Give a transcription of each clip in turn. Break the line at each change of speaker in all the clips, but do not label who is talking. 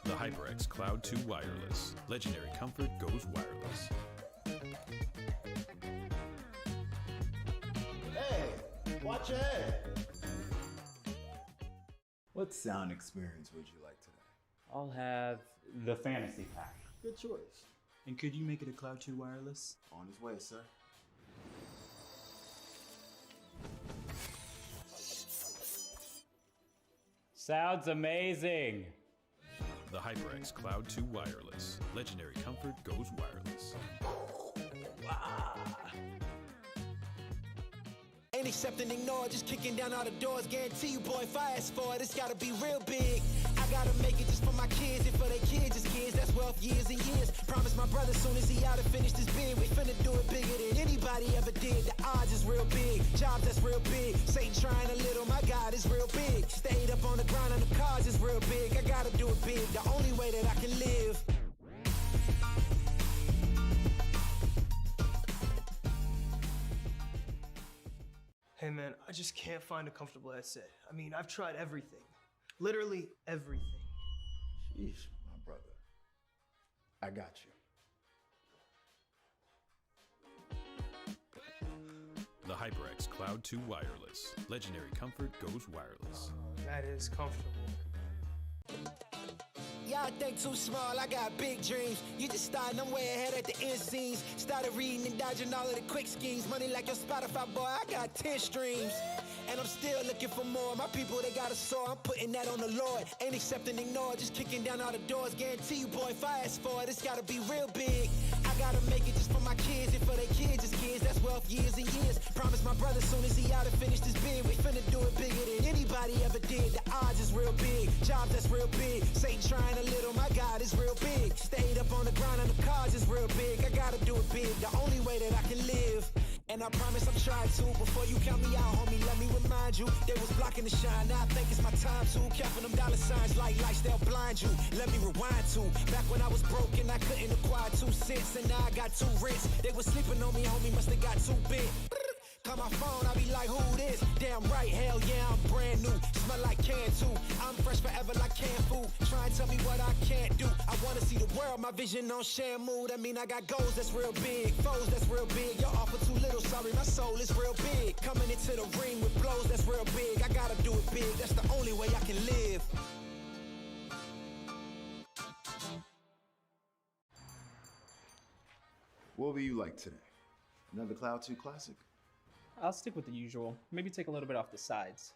The HyperX Cloud 2 Wireless. Legendary comfort goes wireless.
Hey, watch your head.
What sound experience would you like today?
I'll have the fantasy pack.
Good choice.
And could you make it a Cloud 2 wireless?
On his way, sir.
Sounds amazing!
The HyperX Cloud 2 Wireless. Legendary comfort goes wireless.
Ain't accepting, ignore, just kicking down all the doors. Guarantee you, boy, if I ask for it, it's gotta be real big. I gotta make it just for my kids and for their kids' kids. That's wealth years and years. Promise my brother soon as he out and finish this bid, we finna do it bigger than anybody ever did. The odds is real big, jobs that's real big. Satan trying a little, my God is real big. Stayed up on the grind on the cars is real big. I gotta do it big, the only way that I can live.
Hey man, I just can't find a comfortable headset. I mean, I've tried everything. Literally everything.
Sheesh, my brother. I got you.
The HyperX Cloud 2 Wireless. Legendary comfort goes wireless.
That is comfortable.
Y'all think too small, I got big dreams. You just starting, I'm way ahead at the end scenes. Started reading and dodging all of the quick schemes. Money like your Spotify, boy, I got 10 streams. And I'm still looking for more. My people, they got a soar, I'm putting that on the Lord. Ain't accepting, ignore, just kicking down all the doors. Guarantee you, boy, if I ask for it, it's gotta be real big. I gotta make it just for my kids and for their kids' kids. That's wealth years and years. Promise my brother soon as he out and finish this bid, we finna do it bigger than anybody ever did. The odds is real big, jobs that's real big. Satan trying a little, my God is real big. Stayed up on the grind on the cars is real big. I gotta do it big, the only way that I can live. And I promise I'm trying to. Before you count me out, homie, let me remind you. They was blocking the shine, now I think it's my time to. Counting them dollar signs like lights, they'll blind you. Let me rewind to back when I was broke and I couldn't acquire 2 cents. And now I got 2 rents. They was sleeping on me, homie, must have got too big. Call my phone, I be like, who this? Damn right, hell yeah, I'm brand new. Smell like can too. I'm fresh forever like canned food. Try and tell me what I can't do. I wanna see the world, my vision on shamu. That mean I got goals that's real big, foes that's real big. Your offer too little, sorry, my soul is real big. Coming into the ring with blows that's real big. I gotta do it big, that's the only way I can live.
What would you like today? Another Cloud 2 classic?
I'll stick with the usual. Maybe take a little bit off the sides.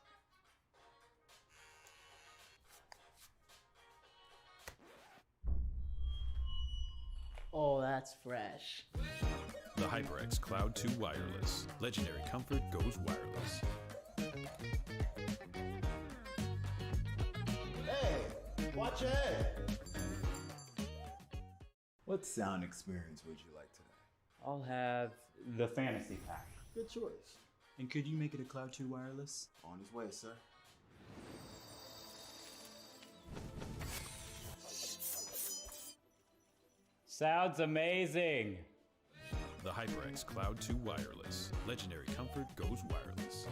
Oh, that's fresh.
The HyperX Cloud 2 Wireless. Legendary comfort goes wireless.
Hey, watch your head.
What sound experience would you like today?
I'll have the fantasy pack.
Good choice.
And could you make it a Cloud 2 wireless?
On his way, sir.
Sounds amazing!
The HyperX Cloud 2 Wireless. Legendary comfort goes wireless.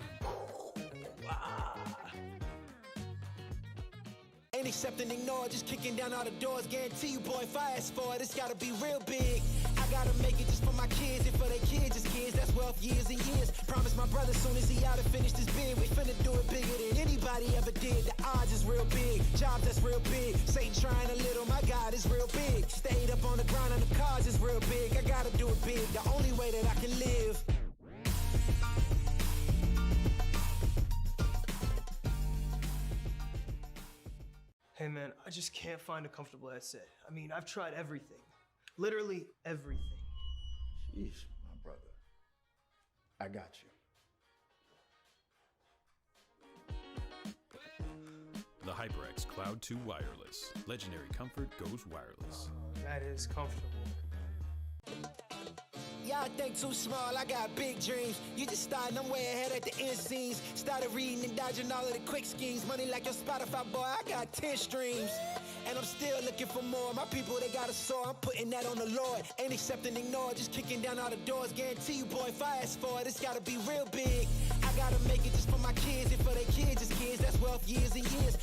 Ain't accepting, ignore, just kicking down all the doors. Guarantee you, boy, if I ask for it, it's gotta be real big. I gotta make it just for my kids and for their kids' kids. That's wealth years and years. Promise my brother soon as he out and finish this bid, we finna do it bigger than anybody ever did. The odds is real big, jobs that's real big. Satan trying a little, my God is real big. Stayed up on the grind on the cars is real big. I gotta do it big, the only way that I can live.
Hey man, I just can't find a comfortable headset. I mean, I've tried everything. Literally everything.
Sheesh, my brother. I got you.
The HyperX Cloud 2 Wireless. Legendary comfort goes wireless.
That is comfortable.
Y'all think too small, I got big dreams. You just starting, I'm way ahead at the end scenes. Started reading and dodging all of the quick schemes. Money like your Spotify, boy, I got 10 streams. And I'm still looking for more. My people, they got a soar, I'm putting that on the Lord. Ain't accepting, ignore, just kicking down all the doors. Guarantee you, boy, if I ask for it, it's gotta be real big. I gotta make it just for my kids and for their kids' kids. That's wealth years and years.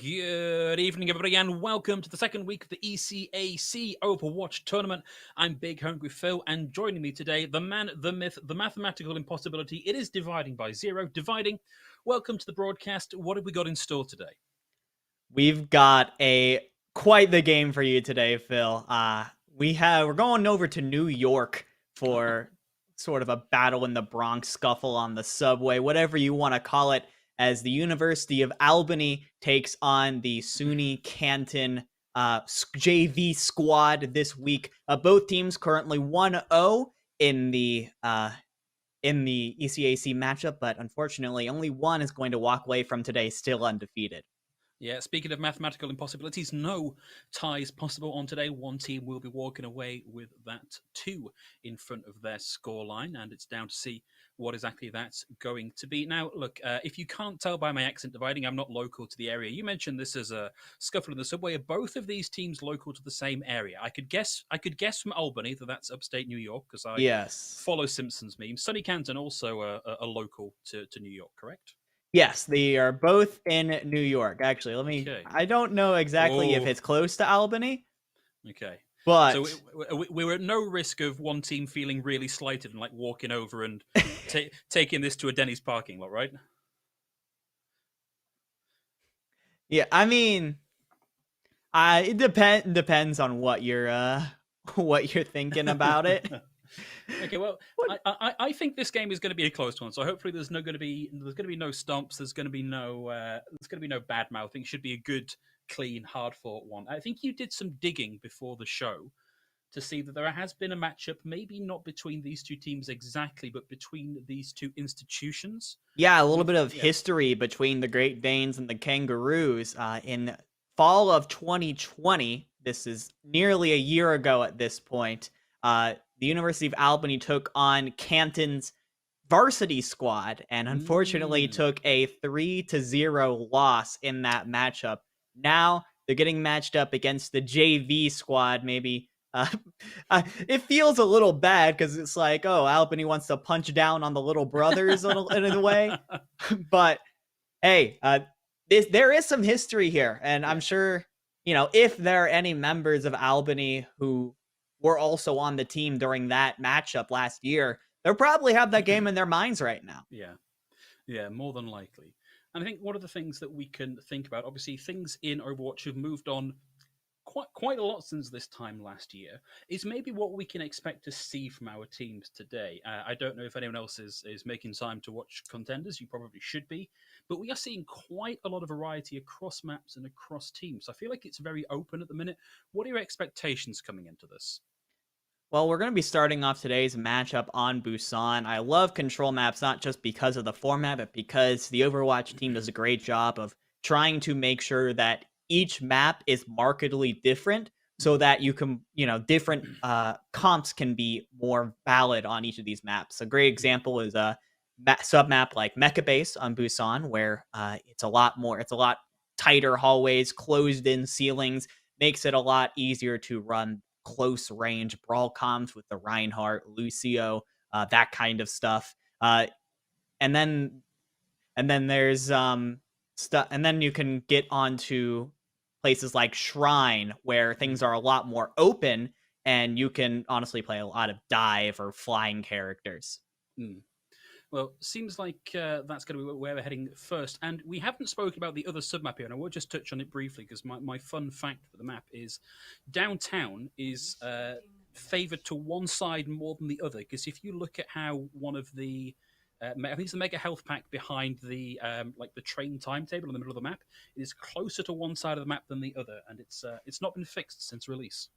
Good evening, everybody, and welcome to the second week of the ECAC Overwatch Tournament. I'm Big Hungry Phil, and joining me today, the man, the myth, the mathematical impossibility. It is dividing by zero. Dividing. Welcome to the broadcast. What have we got in store today?
We've got quite the game for you today, Phil. We're going over to New York for sort of a battle in the Bronx, scuffle on the subway, whatever you want to call it, as the University of Albany takes on the SUNY Canton JV squad this week. Both teams currently 1-0 in the ECAC matchup, but unfortunately only one is going to walk away from today still undefeated.
Yeah, speaking of mathematical impossibilities, no ties possible on today. One team will be walking away with that 2 in front of their scoreline, and it's down to see what exactly that's going to be. Now, look, if you can't tell by my accent dividing, I'm not local to the area. You mentioned this as a scuffle in the subway. Are both of these teams local to the same area? I could guess from Albany that's upstate New York, because I follow Simpsons memes. SUNY Canton also a local to New York, correct?
Yes, they are both in New York. Actually, I don't know exactly if it's close to Albany.
Okay.
But
so we were at no risk of one team feeling really slighted and like walking over and taking this to a Denny's parking lot, right?
Yeah, I mean, it depends on what you're thinking about it.
Okay, well, I think this game is going to be a close one. So hopefully there's going to be no stomps. There's going to be no bad mouthing. It should be a good, clean, hard fought one. I think you did some digging before the show to see that there has been a matchup, maybe not between these two teams exactly, but between these two institutions.
Yeah, a little bit of history between the Great Danes and the Kangaroos in fall of 2020. This is nearly a year ago at this point. The University of Albany took on Canton's varsity squad and unfortunately took a 3-0 loss in that matchup. Now they're getting matched up against the JV squad. Maybe it feels a little bad because it's like, oh, Albany wants to punch down on the little brothers in a way. But hey, there is some history here, and I'm sure, if there are any members of Albany who were also on the team during that matchup last year, they'll probably have that game in their minds right now.
Yeah, more than likely. And I think one of the things that we can think about, obviously things in Overwatch have moved on quite a lot since this time last year, is maybe what we can expect to see from our teams today. I don't know if anyone else is making time to watch Contenders. You probably should be. But we are seeing quite a lot of variety across maps and across teams. I feel like it's very open at the minute. What are your expectations coming into this?
Well, we're going to be starting off today's matchup on Busan. I love control maps, not just because of the format, but because the Overwatch team does a great job of trying to make sure that each map is markedly different so that you can, different comps can be more valid on each of these maps. A great example is a sub-map like Mecha Base on Busan, where it's a lot tighter hallways, closed-in ceilings, makes it a lot easier to run close range brawl comms with the Reinhardt, Lucio, that kind of stuff. And then there's stuff, and then you can get onto places like Shrine, where things are a lot more open, and you can honestly play a lot of dive or flying characters.
Well, seems like that's going to be where we're heading first. And we haven't spoken about the other submap here, and I will just touch on it briefly, because my fun fact for the map is downtown is favored to one side more than the other. Because if you look at how one of the, I think it's the Mega Health Pack behind the the train timetable in the middle of the map, it is closer to one side of the map than the other, and it's not been fixed since release.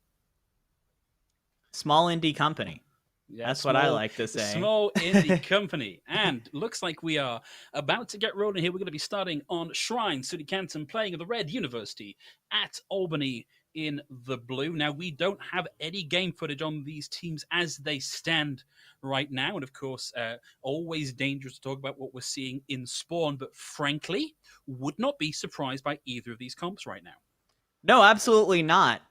Small indie company.
Yeah,
that's what I like to say.
Small indie company. And looks like we are about to get rolling here. We're going to be starting on Shrine, SUNY Canton, playing at the Red University at Albany in the blue. Now, we don't have any game footage on these teams as they stand right now. And of course, always dangerous to talk about what we're seeing in Spawn. But frankly, would not be surprised by either of these comps right now.
No, absolutely not.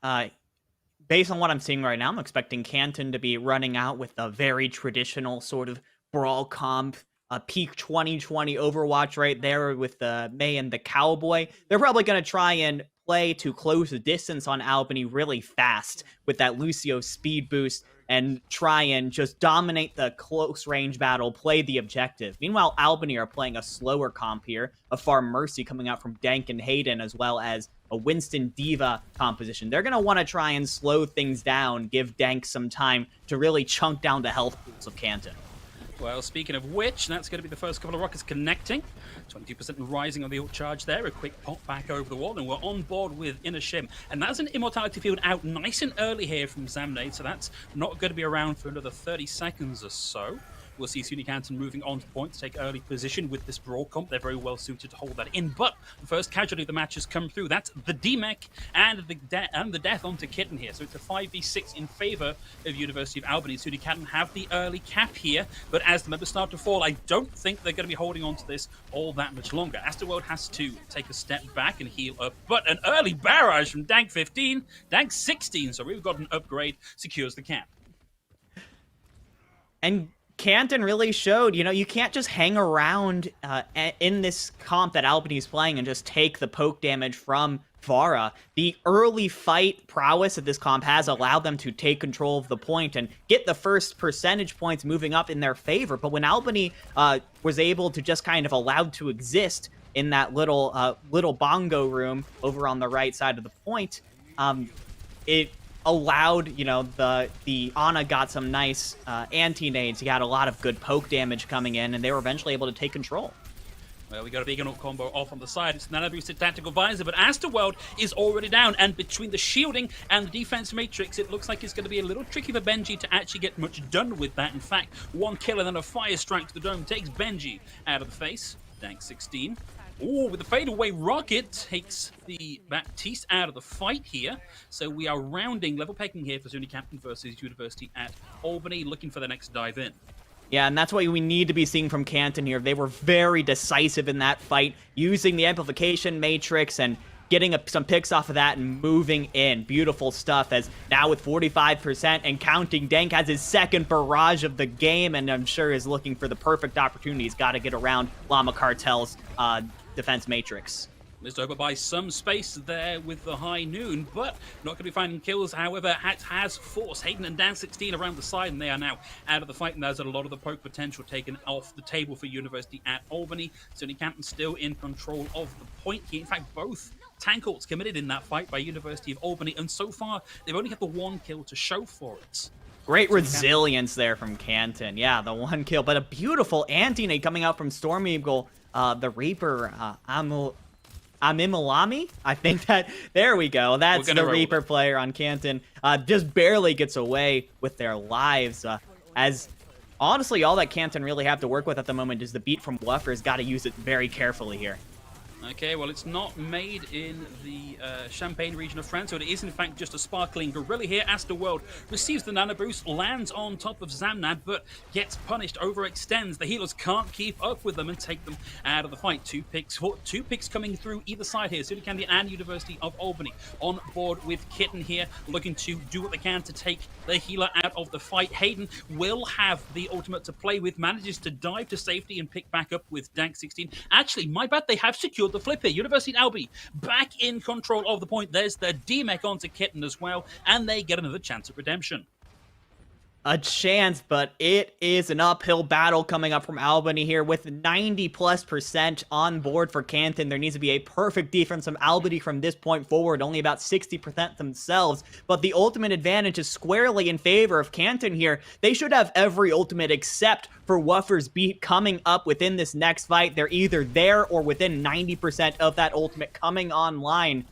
Based on what I'm seeing right now, I'm expecting Canton to be running out with a very traditional sort of brawl comp a peak 2020 Overwatch right there with the May and the Cowboy. They're probably going to try and play to close the distance on Albany really fast with that Lucio speed boost and try and just dominate the close range battle, play the objective. Meanwhile, Albany are playing a slower comp here, a Far Mercy coming out from Dank and Hayden, as well as a Winston Diva composition. They're going to want to try and slow things down, give Dank some time to really chunk down the health pools of Canton.
Well, speaking of which, that's going to be the first couple of rockets connecting. 22% rising on the ult charge there. A quick pop back over the wall, and we're on board with Inner Shim. And that's an Immortality Field out nice and early here from Zamnade, so that's not going to be around for another 30 seconds or so. We'll see SUNY Canton moving on to point to take early position with this brawl comp. They're very well suited to hold that in. But the first casualty of the match has come through. That's the DMEC and the death onto Kitten here. So it's a 5v6 in favor of University of Albany. SUNY Canton have the early cap here. But as the members start to fall, I don't think they're going to be holding on to this all that much longer. Astroworld has to take a step back and heal up. But an early barrage from Dank 15, Dank 16. So we've got an upgrade, secures the cap.
And Canton really showed, you can't just hang around in this comp that Albany's playing and just take the poke damage from Vara. The early fight prowess that this comp has allowed them to take control of the point and get the first percentage points moving up in their favor. But when Albany was able to just kind of allowed to exist in that little bongo room over on the right side of the point, it allowed, the Ana got some nice anti-nades. He got a lot of good poke damage coming in, and they were eventually able to take control.
Well, we got a big enough combo off on the side. It's Nana boosted Tactical Visor, but Astroworld is already down, and between the shielding and the defense matrix, it looks like it's going to be a little tricky for Benji to actually get much done with that. In fact, one kill and then a fire strike to the dome takes Benji out of the face. Dank 16. Ooh, with the fadeaway rocket, takes the Baptiste out of the fight here. So we are rounding level pegging here for SUNY Canton versus University at Albany, looking for the next dive in.
Yeah, and that's what we need to be seeing from Canton here. They were very decisive in that fight, using the amplification matrix and getting some picks off of that and moving in. Beautiful stuff, as now with 45% and counting, Dank has his second barrage of the game, and I'm sure is looking for the perfect opportunity. He's got to get around Llama Cartel's defense matrix.
Missed over by some space there with the high noon, but not going to be finding kills. However, has forced Hayden and Dan 16 around the side, and they are now out of the fight, and there's a lot of the poke potential taken off the table for University at Albany. SUNY Canton still in control of the point here. In fact, both tank ults committed in that fight by University of Albany, and so far, they've only had the one kill to show for it.
Great resilience there from Canton. Yeah, the one kill, but a beautiful anti-nade coming out from Storm Eagle. The Reaper, Amimilami? I think that, there we go. That's the Reaper player on Canton. Just barely gets away with their lives. As honestly, all that Canton really have to work with at the moment is the beat from Wuffer's. Got to use it very carefully here.
Okay, well, it's not made in the Champagne region of France, so it is, in fact, just a sparkling gorilla here. Astroworld receives the nano boost, lands on top of Zamnad, but gets punished, overextends. The healers can't keep up with them and take them out of the fight. Two picks coming through either side here. SUNY Canton and University of Albany on board with Kitten here, looking to do what they can to take the healer out of the fight. Hayden will have the ultimate to play with, manages to dive to safety and pick back up with Dank 16. Actually, my bad, they have secured the flip here. University of Albany back in control of the point. There's the DMEC onto Kitten as well, and they get another chance at redemption.
A chance, but it is an uphill battle coming up from Albany here with 90+% on board for Canton. There needs to be a perfect defense from Albany from this point forward, only about 60% themselves, but the ultimate advantage is squarely in favor of Canton here. They should have every ultimate except for Wuffer's beat coming up within this next fight. They're either there or within 90% of that ultimate coming online.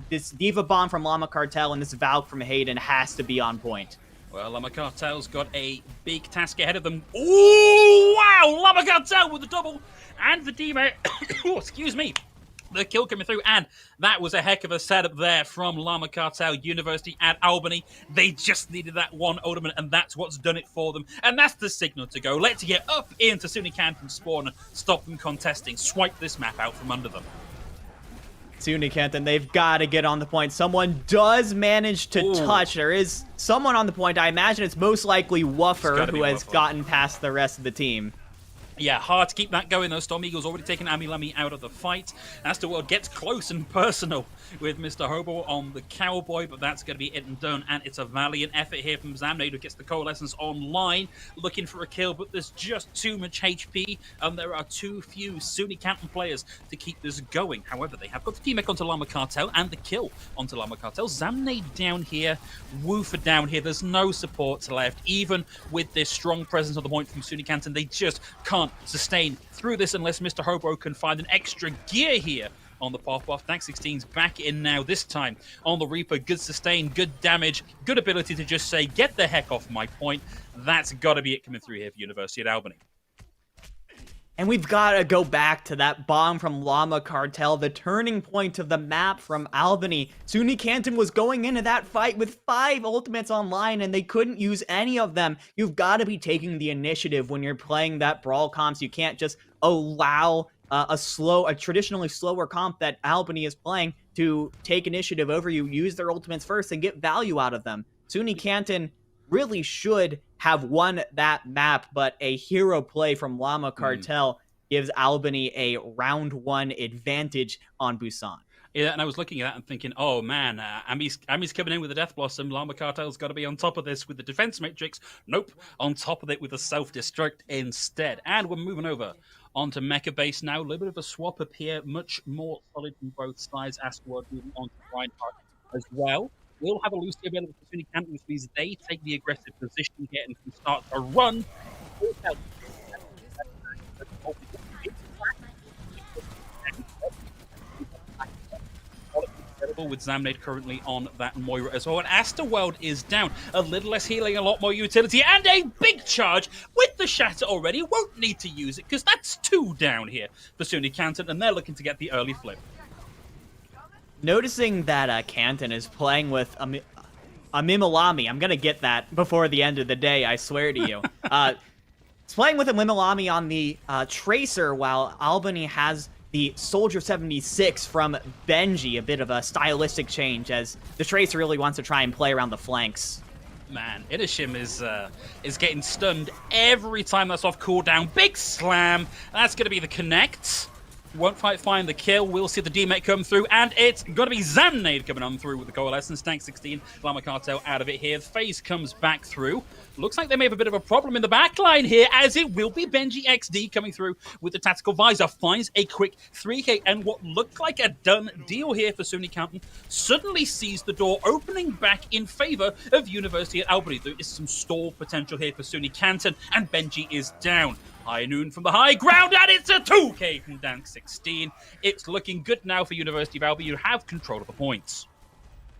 This Diva Bomb from Llama Cartel and this Valk from Hayden has to be on point.
Well, Llama Cartel's got a big task ahead of them. Ooh, wow! Llama Cartel with the double and the DMEC. Oh, excuse me. The kill coming through, and that was a heck of a setup there from Llama Cartel University at Albany. They just needed that one ultimate, and that's what's done it for them. And that's the signal to go. Let's get up into SUNY Canton spawn and stop them contesting. Swipe this map out from under them.
SUNY Canton, they've got to get on the point. Someone does manage to touch. There is someone on the point. I imagine it's most likely Wuffer who has gotten past the rest of the team.
Yeah, hard to keep that going though. Storm Eagle's already taken Amilami out of the fight. Astroworld gets close and personal with Mr. Hobo on the Cowboy, but that's going to be it and done. And it's a valiant effort here from Zamnade, who gets the Coalescence online, looking for a kill, but there's just too much HP, and there are too few SUNY Canton players to keep this going. However, they have got the teammate onto Llama Cartel and the kill onto Llama Cartel. Zamnade down here, Woofer down here. There's no support left. Even with this strong presence on the point from SUNY Canton, they just can't sustain through this unless Mr. Hobo can find an extra gear here on the pop-off. Tank 16's back in now, this time on the Reaper. Good sustain, good damage, good ability to just say, get the heck off my point. That's got to be it coming through here for University at Albany.
And we've got to go back to that bomb from Llama Cartel, the turning point of the map from Albany. SUNY Canton was going into that fight with 5 ultimates online, and they couldn't use any of them. You've got to be taking the initiative when you're playing that brawl comps. You can't just allow a traditionally slower comp that Albany is playing to take initiative over you. Use their ultimates first and get value out of them. SUNY Canton really should have won that map, but a hero play from Llama Cartel gives Albany a round 1 advantage on Busan.
Yeah, and I was looking at that and thinking, oh man, Ami's coming in with the Death Blossom. Llama Cartel's got to be on top of this with the Defense Matrix. Nope, on top of it with the Self-Destruct instead. And we're moving over onto Mecha Base now. A little bit of a swap up here, much more solid from both sides. Astroworld moving on to Reinhardt as well. We'll have a Lucy available for SUNY Canton, which means they take the aggressive position here and can start a run. With Zamnade currently on that Moira as well. And Astroworld is down. A little less healing, a lot more utility, and a big charge with the Shatter already. Won't need to use it because that's 2 down here for SUNY Canton, and they're looking to get the early flip.
Noticing that Canton is playing with a Mimilami. I'm going to get that before the end of the day, I swear to you. It's playing with a Mimilami on the Tracer, while Albany has the Soldier 76 from Benji. A bit of a stylistic change, as the Tracer really wants to try and play around the flanks.
Man, Inishim is getting stunned every time that's off cooldown. Big slam. That's going to be the connect. Won't quite find the kill. We'll see the D-Mate come through, and it's going to be Zamnade coming on through with the Coalescence. Tank 16, Llama Cartel out of it here. FaZe comes back through. Looks like they may have a bit of a problem in the backline here, as it will be Benji XD coming through with the Tactical Visor. Finds a quick 3K, and what looked like a done deal here for SUNY Canton suddenly sees the door opening back in favor of University at Albany. There is some stall potential here for SUNY Canton, and Benji is down. High Noon from the high ground, and it's a 2K from Tank 16. It's looking good now for University of Albany. You have control of the points.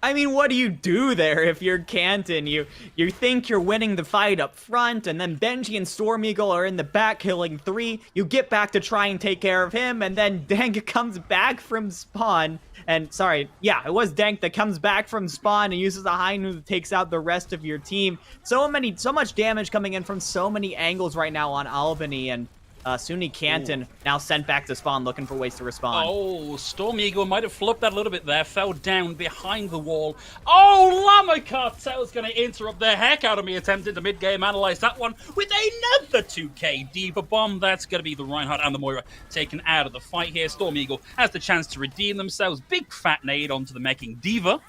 I mean, what do you do there if you're Canton? You think you're winning the fight up front, and then Benji and Storm Eagle are in the back killing 3. You get back to try and take care of him, and then Dank comes back from spawn. And sorry, yeah, it was Dank that comes back from spawn and uses a high noon that takes out the rest of your team. So much damage coming in from so many angles right now on Albany, and SUNY Canton now sent back to spawn looking for ways to respond.
Oh, Storm Eagle might have flipped that a little bit there. Fell down behind the wall. Oh, Llama Cartel's going to interrupt the heck out of me, attempting to mid-game analyze that one with another 2K Diva Bomb. That's going to be the Reinhardt and the Moira taken out of the fight here. Storm Eagle has the chance to redeem themselves. Big fat nade onto the meching Diva.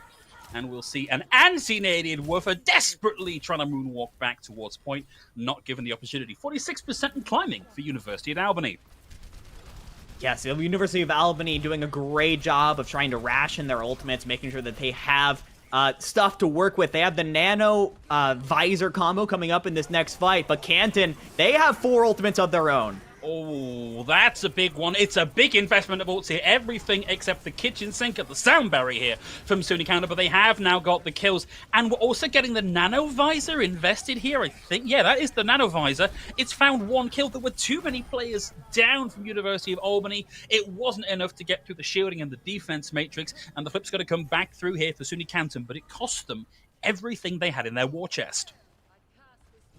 And we'll see an anti-nadian Woofer desperately trying to moonwalk back towards point, not given the opportunity. 46% and climbing for University at Albany.
Yes, the University of Albany doing a great job of trying to ration their ultimates, making sure that they have stuff to work with. They have the Nano Visor combo coming up in this next fight, but Canton, they have 4 ultimates of their own.
Oh, that's a big one. It's a big investment of ults here. Everything except the kitchen sink and the sound barrier here from SUNY Canton, but they have now got the kills. And we're also getting the Nano Visor invested here, I think. Yeah, that is the Nano Visor. It's found 1 kill. There were too many players down from University of Albany. It wasn't enough to get through the shielding and the defense matrix, and the flip's got to come back through here for SUNY Canton, but it cost them everything they had in their war chest.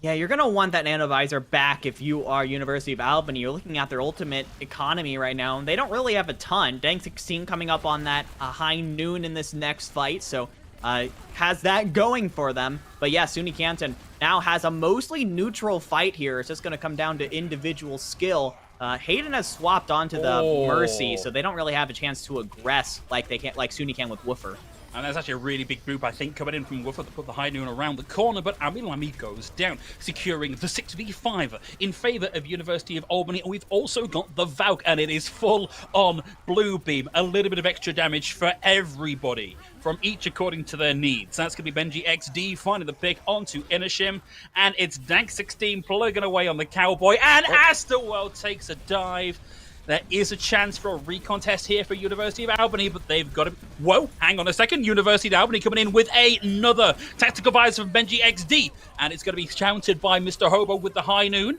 Yeah, you're going to want that Nanovisor back if you are University of Albany. You're looking at their ultimate economy right now, and they don't really have a ton. Dank 16 coming up on that high noon in this next fight, so has that going for them. But yeah, SUNY Canton now has a mostly neutral fight here. It's just going to come down to individual skill. Hayden has swapped onto the Mercy, so they don't really have a chance to aggress like SUNY can with Woofer.
And there's actually a really big group, I think, coming in from Woofer to put the High Noon around the corner, but Lamy goes down, securing the 6v5 in favor of University of Albany. And we've also got the Valk, and it is full on Blue Beam. A little bit of extra damage for everybody, from each according to their needs. That's going to be Benji XD finding the pick onto Inishim, and it's Dank16 plugging away on the Cowboy, and Astorwell takes a dive. There is a chance for a recontest here for University of Albany, but they've got to... Whoa, hang on a second. University of Albany coming in with another tactical visor from Benji XD, and it's going to be countered by Mr. Hobo with the High Noon.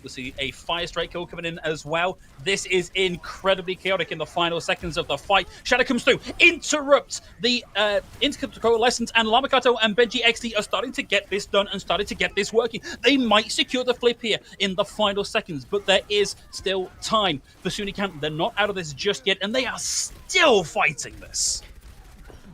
We'll see a fire strike kill coming in as well. This is incredibly chaotic in the final seconds of the fight. Shadow comes through, interrupts the Intercept Coalescence, and Lamakato and Benji XD are starting to get this done and starting to get this working. They might secure the flip here in the final seconds, but there is still time for SUNY Canton. They're not out of this just yet, and they are still fighting this.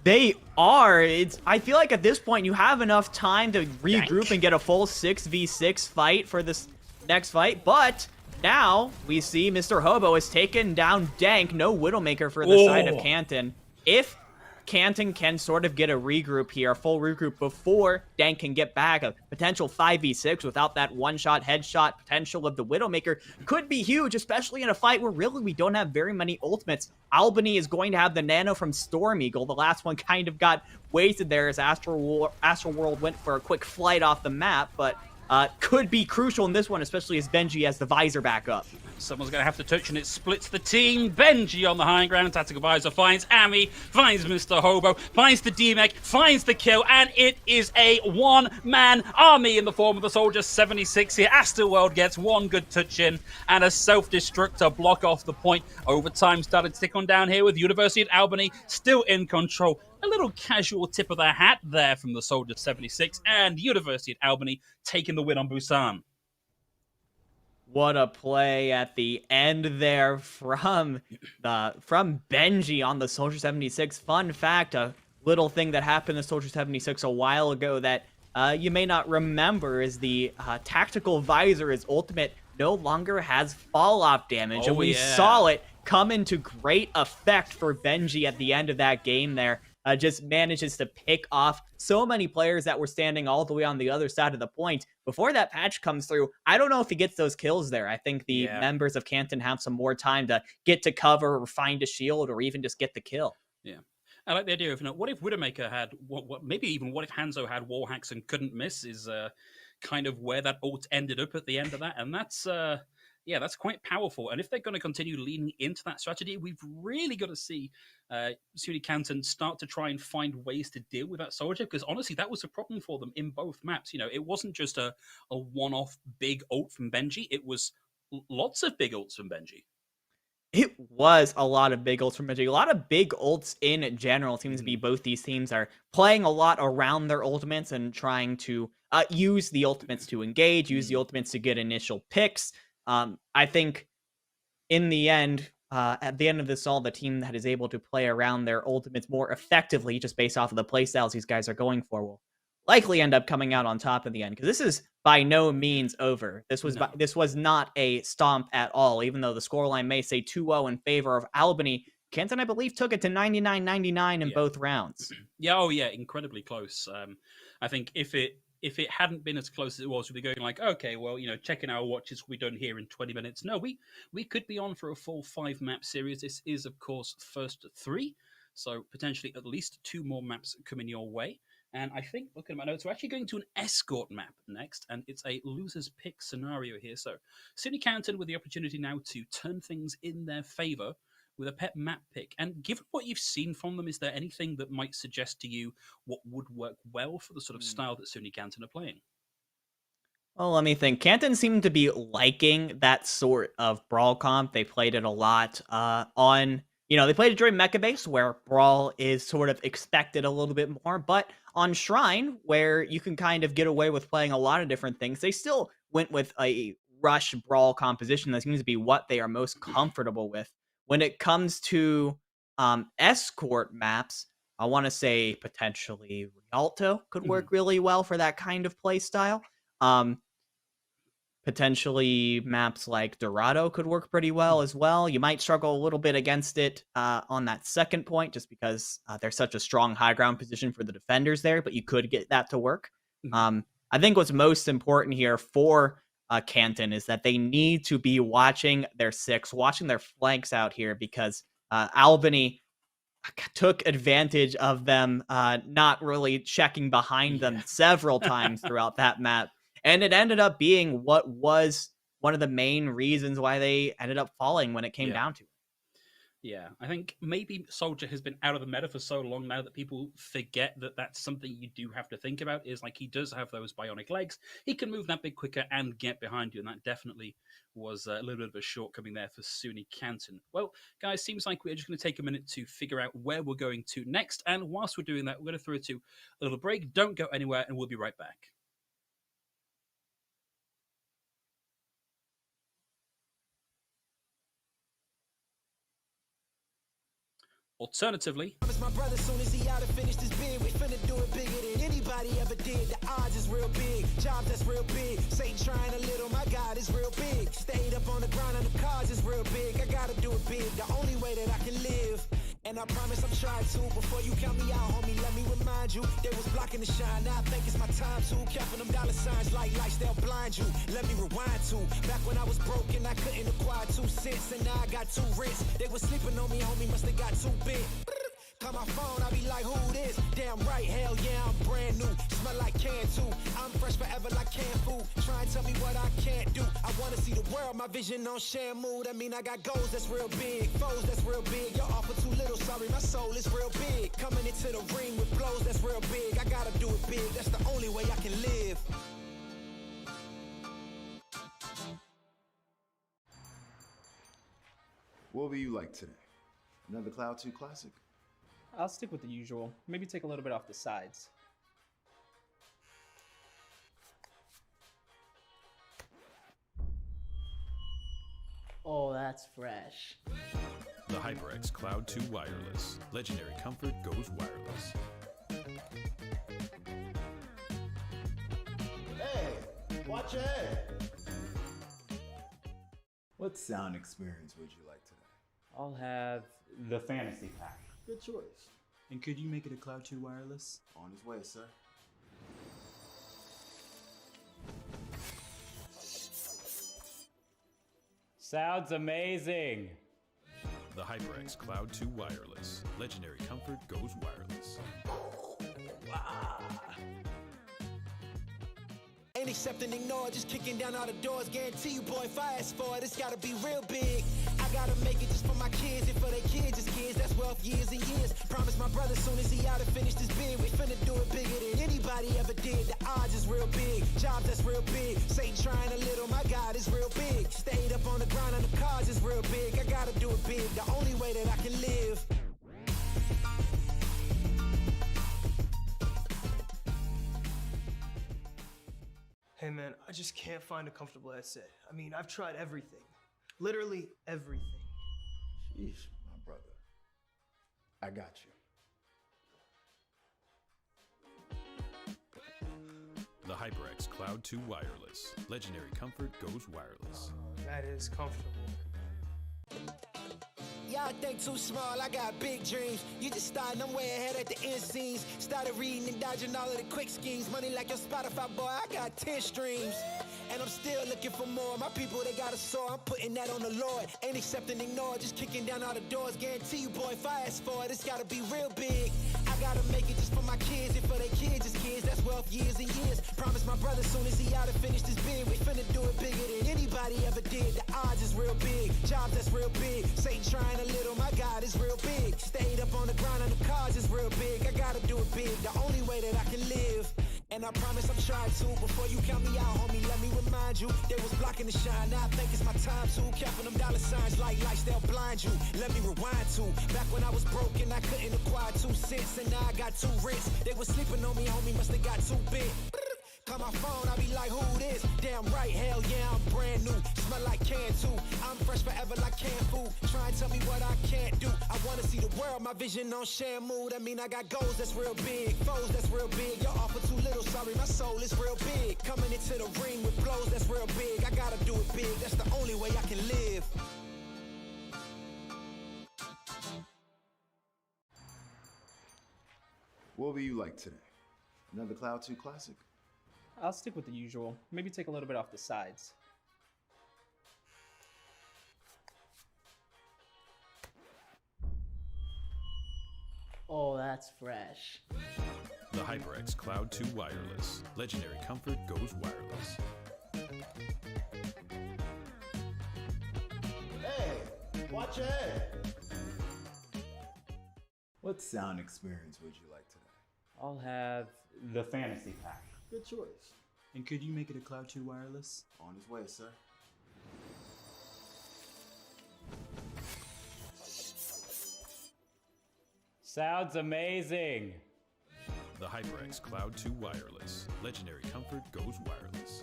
They are. I feel like at this point you have enough time to regroup and get a full 6v6 fight for this next fight, but now we see Mr. Hobo has taken down Dank. No Widowmaker for the side of Canton. If Canton can sort of get a regroup here, a full regroup before Dank can get back, a potential 5v6 without that one-shot headshot potential of the Widowmaker could be huge, especially in a fight where really we don't have very many ultimates. Albany is going to have the Nano from Storm Eagle. The last one kind of got wasted there as Astral World went for a quick flight off the map, but could be crucial in this one, especially as Benji has the visor back up.
Someone's going to have to touch, and it splits the team. Benji on the high ground. Tactical visor finds Ami, finds Mr. Hobo, finds the D-Mech, finds the kill, and it is a one-man army in the form of the Soldier 76 here. Astorworld gets one good touch in, and a self-destruct to block off the point. Overtime started to tick on down here with University of Albany still in control. A little casual tip of the hat there from the Soldier 76, and University of Albany taking the win on Busan.
What a play at the end there from Benji on the Soldier 76. Fun fact, a little thing that happened to Soldier 76 a while ago that you may not remember is the tactical visor, his ultimate, no longer has fall-off damage. And we saw it come into great effect for Benji at the end of that game there. Just manages to pick off so many players that were standing all the way on the other side of the point. Before that patch comes through, I don't know if he gets those kills there. I think the members of Canton have some more time to get to cover or find a shield or even just get the kill.
Yeah. I like the idea of, what if Widowmaker had, maybe even what if Hanzo had wall hacks and couldn't miss is kind of where that ult ended up at the end of that. And that's... yeah, that's quite powerful. And if they're going to continue leaning into that strategy, we've really got to see SUNY Canton start to try and find ways to deal with that Soldier, because honestly, that was a problem for them in both maps. It wasn't just a one-off big ult from Benji. It was lots of big ults from Benji.
It was a lot of big ults from Benji. A lot of big ults in general. It seems to be both these teams are playing a lot around their ultimates and trying to use the ultimates to engage, use the ultimates to get initial picks. I think in the end, at the end of this all, the team that is able to play around their ultimates more effectively, just based off of the playstyles these guys are going for, will likely end up coming out on top in the end. Because this is by no means over. This was not a stomp at all, even though the scoreline may say 2-0 in favor of Albany. Canton, I believe, took it to 99-99 in both rounds.
Yeah, incredibly close. I think if it hadn't been as close as it was, we'd be going like, okay, well, checking our watches, we're done here in 20 minutes. No, we could be on for a full 5-map series. This is, of course, first 3, so potentially at least 2 more maps coming your way. And I think, looking at my notes, we're actually going to an escort map next, and it's a loser's pick scenario here. So SUNY Canton with the opportunity now to turn things in their favor with a pet map pick. And given what you've seen from them, is there anything that might suggest to you what would work well for the sort of style that SUNY Canton are playing?
Well, let me think. Canton seemed to be liking that sort of brawl comp. They played it a lot they played it during Mecha Base, where brawl is sort of expected a little bit more, but on Shrine, where you can kind of get away with playing a lot of different things, they still went with a rush brawl composition that seems to be what they are most comfortable with. When it comes to escort maps, I want to say potentially Rialto could
Mhm.
work really well for that kind of play style. Potentially maps like Dorado could work pretty well as well. You might struggle a little bit against it on that second point just because there's such a strong high ground position for the defenders there, but you could get that to work. I think what's most important here for Canton is that they need to be watching their six, watching their flanks out here because Albany took advantage of them not really checking behind them several times throughout that map. And it ended up being what was one of the main reasons why they ended up falling when it came down to it.
Yeah, I think maybe Soldier has been out of the meta for so long now that people forget that that's something you do have to think about, is like he does have those bionic legs. He can move that bit quicker and get behind you, and that definitely was a little bit of a shortcoming there for SUNY Canton. Well, guys, seems like we're just going to take a minute to figure out where we're going to next, and whilst we're doing that, we're going to throw it to a little break. Don't go anywhere, and we'll be right back. Alternatively,
My brother, soon as he out and finished his bid, we finna do it bigger than anybody ever did. The odds is real big, job that's real big. Satan trying a little, my God is real big. Stayed up on the ground and the cars is real big. I gotta do it big, the only way that I can live. And I promise I'm trying to. Before you count me out, homie, let me remind you. They was blocking the shine, now I think it's my time to. Counting them dollar signs like lights, they'll blind you. Let me rewind to. Back when I was broke and I couldn't acquire 2 cents. And now I got 2 rents. They was sleeping on me, homie, must have got too big. Call my phone, I be like, who this? Damn right, hell yeah, I'm brand new. Smell like can too. I'm fresh forever like canned food. Try and tell me what I can't do. I wanna see the world, my vision on Shamu. That mean I got goals that's real big, foes that's real big. Y'all offer too little, sorry, my soul is real big. Coming into the ring with blows that's real big. I gotta do it big, that's the only way I can live.
What will you like today? Another Cloud 2 classic?
I'll stick with the usual. Maybe take a little bit off the sides.
Oh, that's fresh.
The HyperX Cloud 2 Wireless. Legendary comfort goes wireless.
Hey, watch your head.
What sound experience would you like today?
I'll have the fantasy pack.
Good choice.
And could you make it a Cloud 2 wireless?
On his way, sir.
Sounds amazing.
The HyperX Cloud 2 Wireless. Legendary comfort goes wireless.
Ain't accepting, ignore, just kicking down all the doors. Guarantee you, boy, if I ask for it, it's gotta be real big. I gotta make it just for my kids and for their kids' kids. That's wealth years and years. Promise my brother, soon as he out and finished his bid, we finna do it bigger than anybody ever did. The odds is real big, job that's real big. Satan trying a little, my God is real big. Stayed up on the ground and the cars is real big. I gotta do it big, the only way that I can live.
Hey man, I just can't find a comfortable headset. I mean, I've tried everything. Literally everything.
Sheesh, my brother. I got you.
The HyperX Cloud 2 Wireless. Legendary comfort goes wireless.
That is comfortable.
Y'all think too small, I got big dreams. You just starting, I'm way ahead at the end scenes. Started reading and dodging all of the quick schemes. Money like your Spotify, boy, I got 10 streams. And I'm still looking for more. My people, they got a soar, I'm putting that on the Lord. Ain't accepting, ignore, just kicking down all the doors. Guarantee you, boy, if I ask for it, it's gotta be real big. I gotta make it just for my kids and for their kids' kids. That's wealth years and years. Promise my brother, soon as he out and finished his bid, we finna do it bigger than anybody ever did. The odds is real big, job that's real big. Satan trying a little, my God is real big. Stayed up on the ground and the cars is real big. I gotta do it big, the only way that I can live. And I promise I'm trying to. Before you count me out, homie, let me remind you. They was blocking the shine, now I think it's my time to. Counting them dollar signs like lights, they'll blind you. Let me rewind to. Back when I was broke and I couldn't acquire 2 cents. And now I got 2 rents. They was sleeping on me, homie, must have got too big. On my phone, I be like, who this? Damn right, hell yeah, I'm brand new. Smell like can too. I'm fresh forever like canned food. Try and tell me what I can't do. I wanna see the world, my vision on Shamu. That mean I got goals that's real big, foes that's real big. Your offer too little, sorry, my soul is real big. Coming into the ring with blows that's real big. I gotta do it big, that's the only way I can live.
What will you like today? Another Cloud 2 classic?
I'll stick with the usual. Maybe take a little bit off the sides.
Oh, that's fresh.
The HyperX Cloud 2 Wireless. Legendary comfort goes wireless.
Hey, watch your head.
What sound experience would you like today?
I'll have the fantasy pack.
Good choice.
And could you make it a Cloud 2 wireless?
On his way, sir.
Sounds amazing.
The HyperX Cloud 2 Wireless. Legendary comfort goes wireless.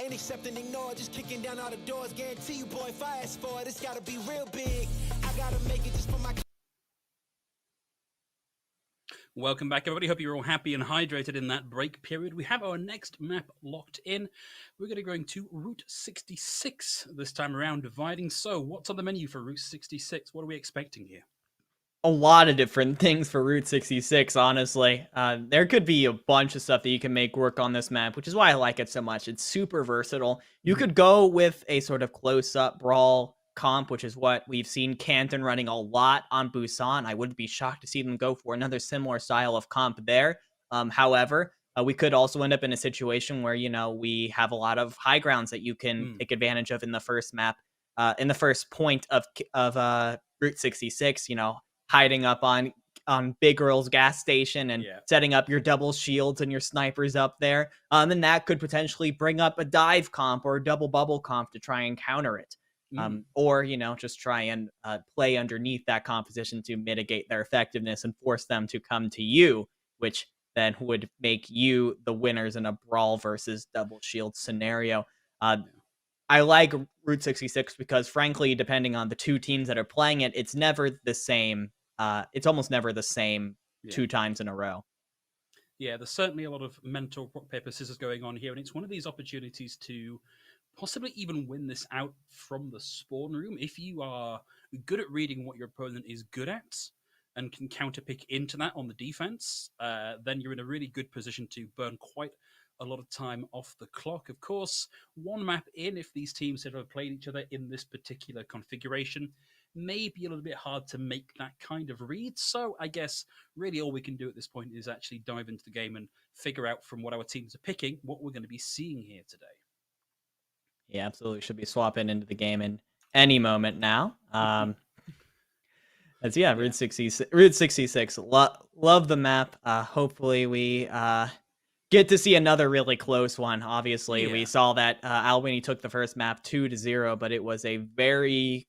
Ain't accepting, ignore, just kicking down all the doors. Guarantee you, boy, if I ask for it, it's gotta be real big. I gotta make it just for my.
Welcome back, everybody. Hope you're all happy and hydrated in that break period. We have our next map locked in. We're going to go into Route 66 this time around, dividing. So, what's on the menu for Route 66? What are we expecting here?
A lot of different things for Route 66, honestly. There could be a bunch of stuff that you can make work on this map, which is why I like it so much. It's super versatile. You could go with a sort of close-up brawl comp, which is what we've seen Canton running a lot on Busan. I wouldn't be shocked to see them go for another similar style of comp there. However, we could also end up in a situation where, you know, we have a lot of high grounds that you can take advantage of in the first map, in the first point of Route 66, you know, hiding up on Big Earl's gas station and setting up your double shields and your snipers up there. And that could potentially bring up a dive comp or a double bubble comp to try and counter it. Or, you know, just try and play underneath that composition to mitigate their effectiveness and force them to come to you, which then would make you the winners in a brawl versus double shield scenario. I like Route 66 because, frankly, depending on the two teams that are playing it, it's never the same. It's almost never the same 2 times in a row.
Yeah, there's certainly a lot of mental rock, paper, scissors going on here, and it's one of these opportunities to possibly even win this out from the spawn room. If you are good at reading what your opponent is good at and can counterpick into that on the defense, then you're in a really good position to burn quite a lot of time off the clock. Of course, one map in, if these teams have ever played each other in this particular configuration, may be a little bit hard to make that kind of read. So I guess really all we can do at this point is actually dive into the game and figure out from what our teams are picking what we're going to be seeing here today.
Yeah, absolutely. Should be swapping into the game in any moment now. That's Route 66. Love the map. Hopefully we get to see another really close one. Obviously, we saw that Albany took the first map 2-0, but it was a very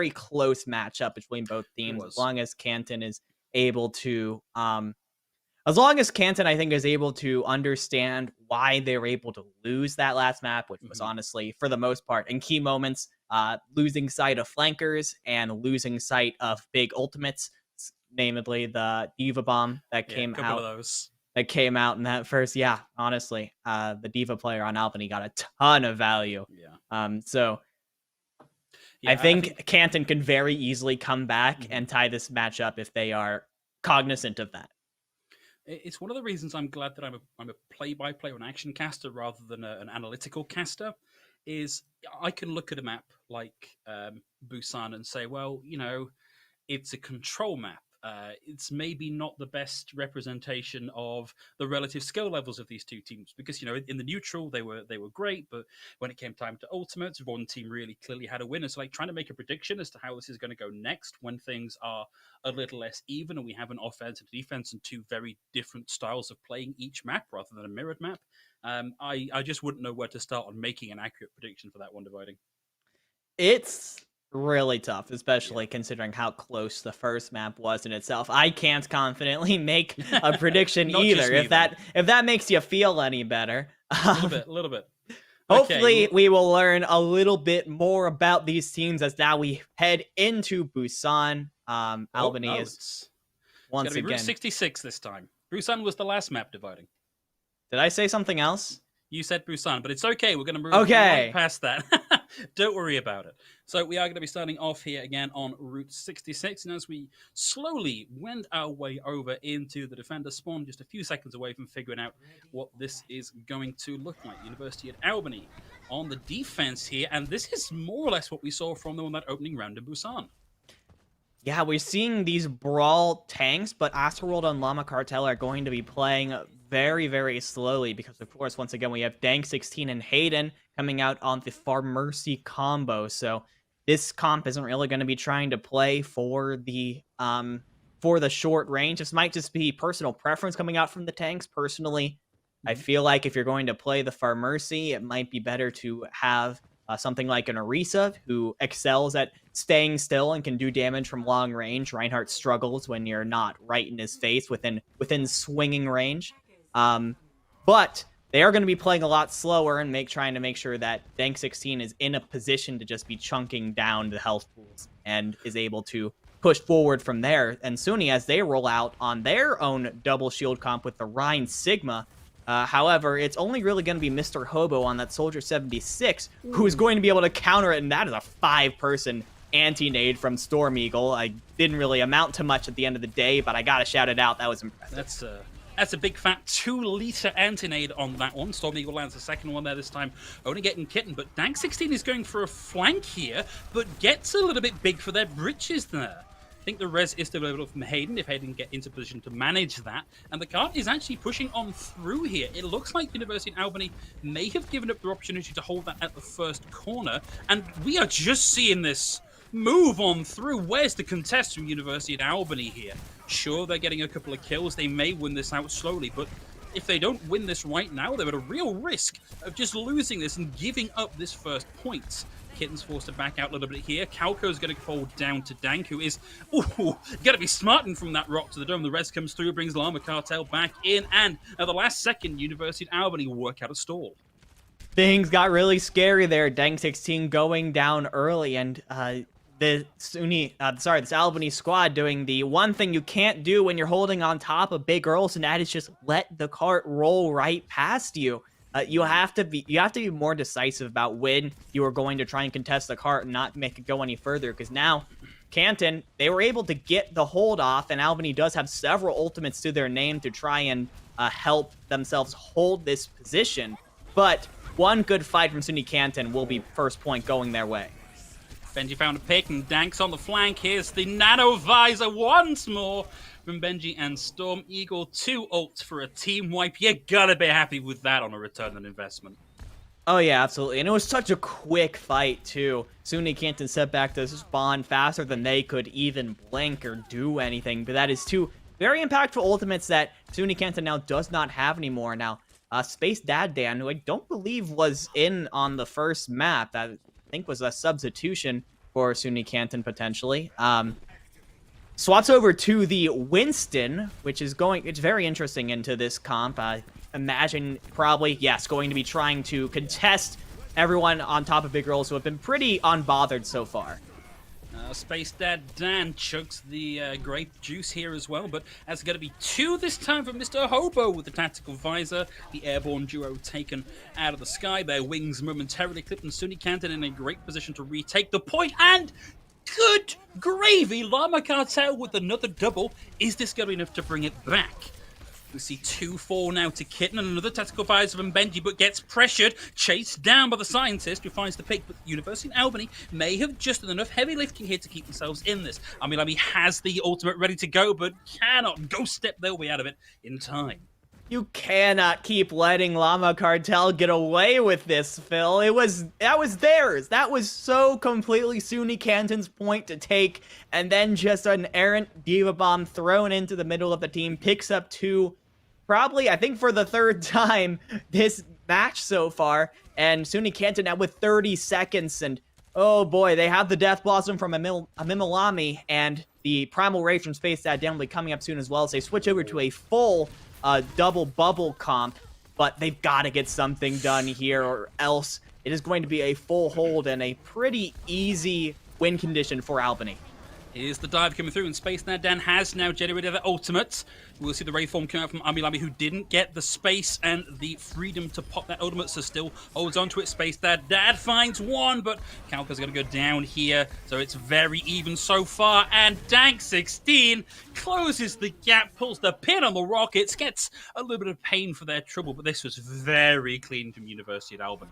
close matchup between both teams. As long as Canton is able to I think, is able to understand why they were able to lose that last map, which was honestly, for the most part, in key moments, losing sight of flankers and losing sight of big ultimates, namely the Diva Bomb that came out. Of those. That came out in that first, honestly, the Diva player on Albany got a ton of value. I think Canton can very easily come back and tie this matchup if they are cognizant of that.
It's one of the reasons I'm glad that I'm a play-by-play or an action caster rather than an analytical caster, is I can look at a map like Busan and say, well, you know, it's a control map. It's maybe not the best representation of the relative skill levels of these two teams because, you know, in the neutral they were great, but when it came time to ultimates, one team really clearly had a winner. So like trying to make a prediction as to how this is going to go next when things are a little less even and we have an offense and defense and two very different styles of playing each map rather than a mirrored map, I just wouldn't know where to start on making an accurate prediction for that one dividing.
It's really tough, especially considering how close the first map was in itself. I can't confidently make a prediction
Not
either.
just me,
If that makes you feel any better.
A little bit.
Hopefully, we will learn a little bit more about these teams as now we head into Busan. Albany is once
it's gonna be
again.
Route 66 this time. Busan was the last map dividing.
Did I say something else?
You said Busan, but it's okay. We're going to move
Okay.
right past that. Don't worry about it. So we are going to be starting off here again on Route 66. And as we slowly wend our way over into the defender spawn, just a few seconds away from figuring out what this is going to look like. University of Albany on the defense here. And this is more or less what we saw from them on that opening round in Busan.
Yeah, we're seeing these brawl tanks, but Astroworld and Llama Cartel are going to be playing very, very slowly because, of course, once again, we have Dank16 and Hayden coming out on the Pharmercy combo. So this comp isn't really going to be trying to play for the short range. This might just be personal preference coming out from the tanks. Personally, I feel like if you're going to play the Pharmercy, it might be better to have something like an Orisa, who excels at staying still and can do damage from long range. Reinhardt struggles when you're not right in his face within swinging range. But they are going to be playing a lot slower and trying to make sure that Dank16 is in a position to just be chunking down the health pools and is able to push forward from there. And SUNY, as they roll out on their own double shield comp with the Rhine Sigma, however, it's only really going to be Mr. Hobo on that Soldier 76 who is going to be able to counter it, and that is a 5-person anti-nade from Storm Eagle. I didn't really amount to much at the end of the day, but I gotta shout it out. That was impressive.
That's a big fat 2-liter anti-nade on that one. Storm Eagle lands the second one there this time, only getting Kitten, but Dank16 is going for a flank here, but gets a little bit big for their britches there. I think the res is delivered from Hayden if Hayden can get into position to manage that. And the cart is actually pushing on through here. It looks like University of Albany may have given up the opportunity to hold that at the first corner. And we are just seeing this move on through. Where's the contest from University of Albany here? Sure, they're getting a couple of kills. They may win this out slowly, but if they don't win this right now, they're at a real risk of just losing this and giving up this first point. Kitten's forced to back out a little bit here. Calco's going to fall down to Dank, who is, got to be smarting from that rock to the dome. The res comes through, brings Llama Cartel back in, and at the last second, University of Albany work out a stall.
Things got really scary there. Dank16 going down early, and this Albany squad doing the one thing you can't do when you're holding on top of big girls, and that is just let the cart roll right past you. You have to be more decisive about when you are going to try and contest the cart and not make it go any further, because now Canton, they were able to get the hold off, and Albany does have several ultimates to their name to try and help themselves hold this position. But one good fight from SUNY Canton will be first point going their way.
Benji found a pick, and Dank's on the flank. Here's the Nano Visor once more from Benji and Storm Eagle. 2 ults for a team wipe. You gotta be happy with that on a return on investment.
Oh yeah, absolutely. And it was such a quick fight too. SUNY Canton set back to spawn faster than they could even blink or do anything. But that is 2 very impactful ultimates that SUNY Canton now does not have anymore. Now, Space Dad Dan, who I don't believe was in on the first map, that I think was a substitution for SUNY Canton potentially. Swats over to the Winston, which is it's very interesting into this comp. Imagine probably, yes, going to be trying to contest everyone on top of big girls who have been pretty unbothered so far.
Space Dad Dan chugs the grape juice here as well, but that's going to be 2 this time for Mr. Hobo with the tactical visor. The airborne duo taken out of the sky. Their wings momentarily clipped, and SUNY Canton in a great position to retake the point, and good gravy! Llama Cartel with another double. Is this going to be enough to bring it back? We see 2-4 now to Kitten, and another tactical visor from Benji, but gets pressured, chased down by the scientist who finds the pick. But University of Albany may have just done enough heavy lifting here to keep themselves in this. Ami has the ultimate ready to go, but cannot ghost step their way out of it in time.
You cannot keep letting Llama Cartel get away with this, Phil. That was theirs. That was so completely SUNY Canton's point to take, and then just an errant Diva Bomb thrown into the middle of the team picks up 2, probably, I think for the 3rd time this match so far, and SUNY Canton now with 30 seconds, and Oh boy, they have the Death Blossom from Amimilami, and the Primal Rage from Space Dad Dan will be coming up soon as well, as they switch over to a full double bubble comp, but they've got to get something done here, or else it is going to be a full hold and a pretty easy win condition for Albany.
Here's the dive coming through, and Space Dan has now generated the ultimate. We'll see the Ray form coming out from Amilami, who didn't get the space and the freedom to pop that ultimate, so still holds on to it. Space Dad finds one, but Kalka's going to go down here, so it's very even so far, and Dank16 closes the gap, pulls the pin on the Rockets, gets a little bit of pain for their trouble, but this was very clean from University of Albany.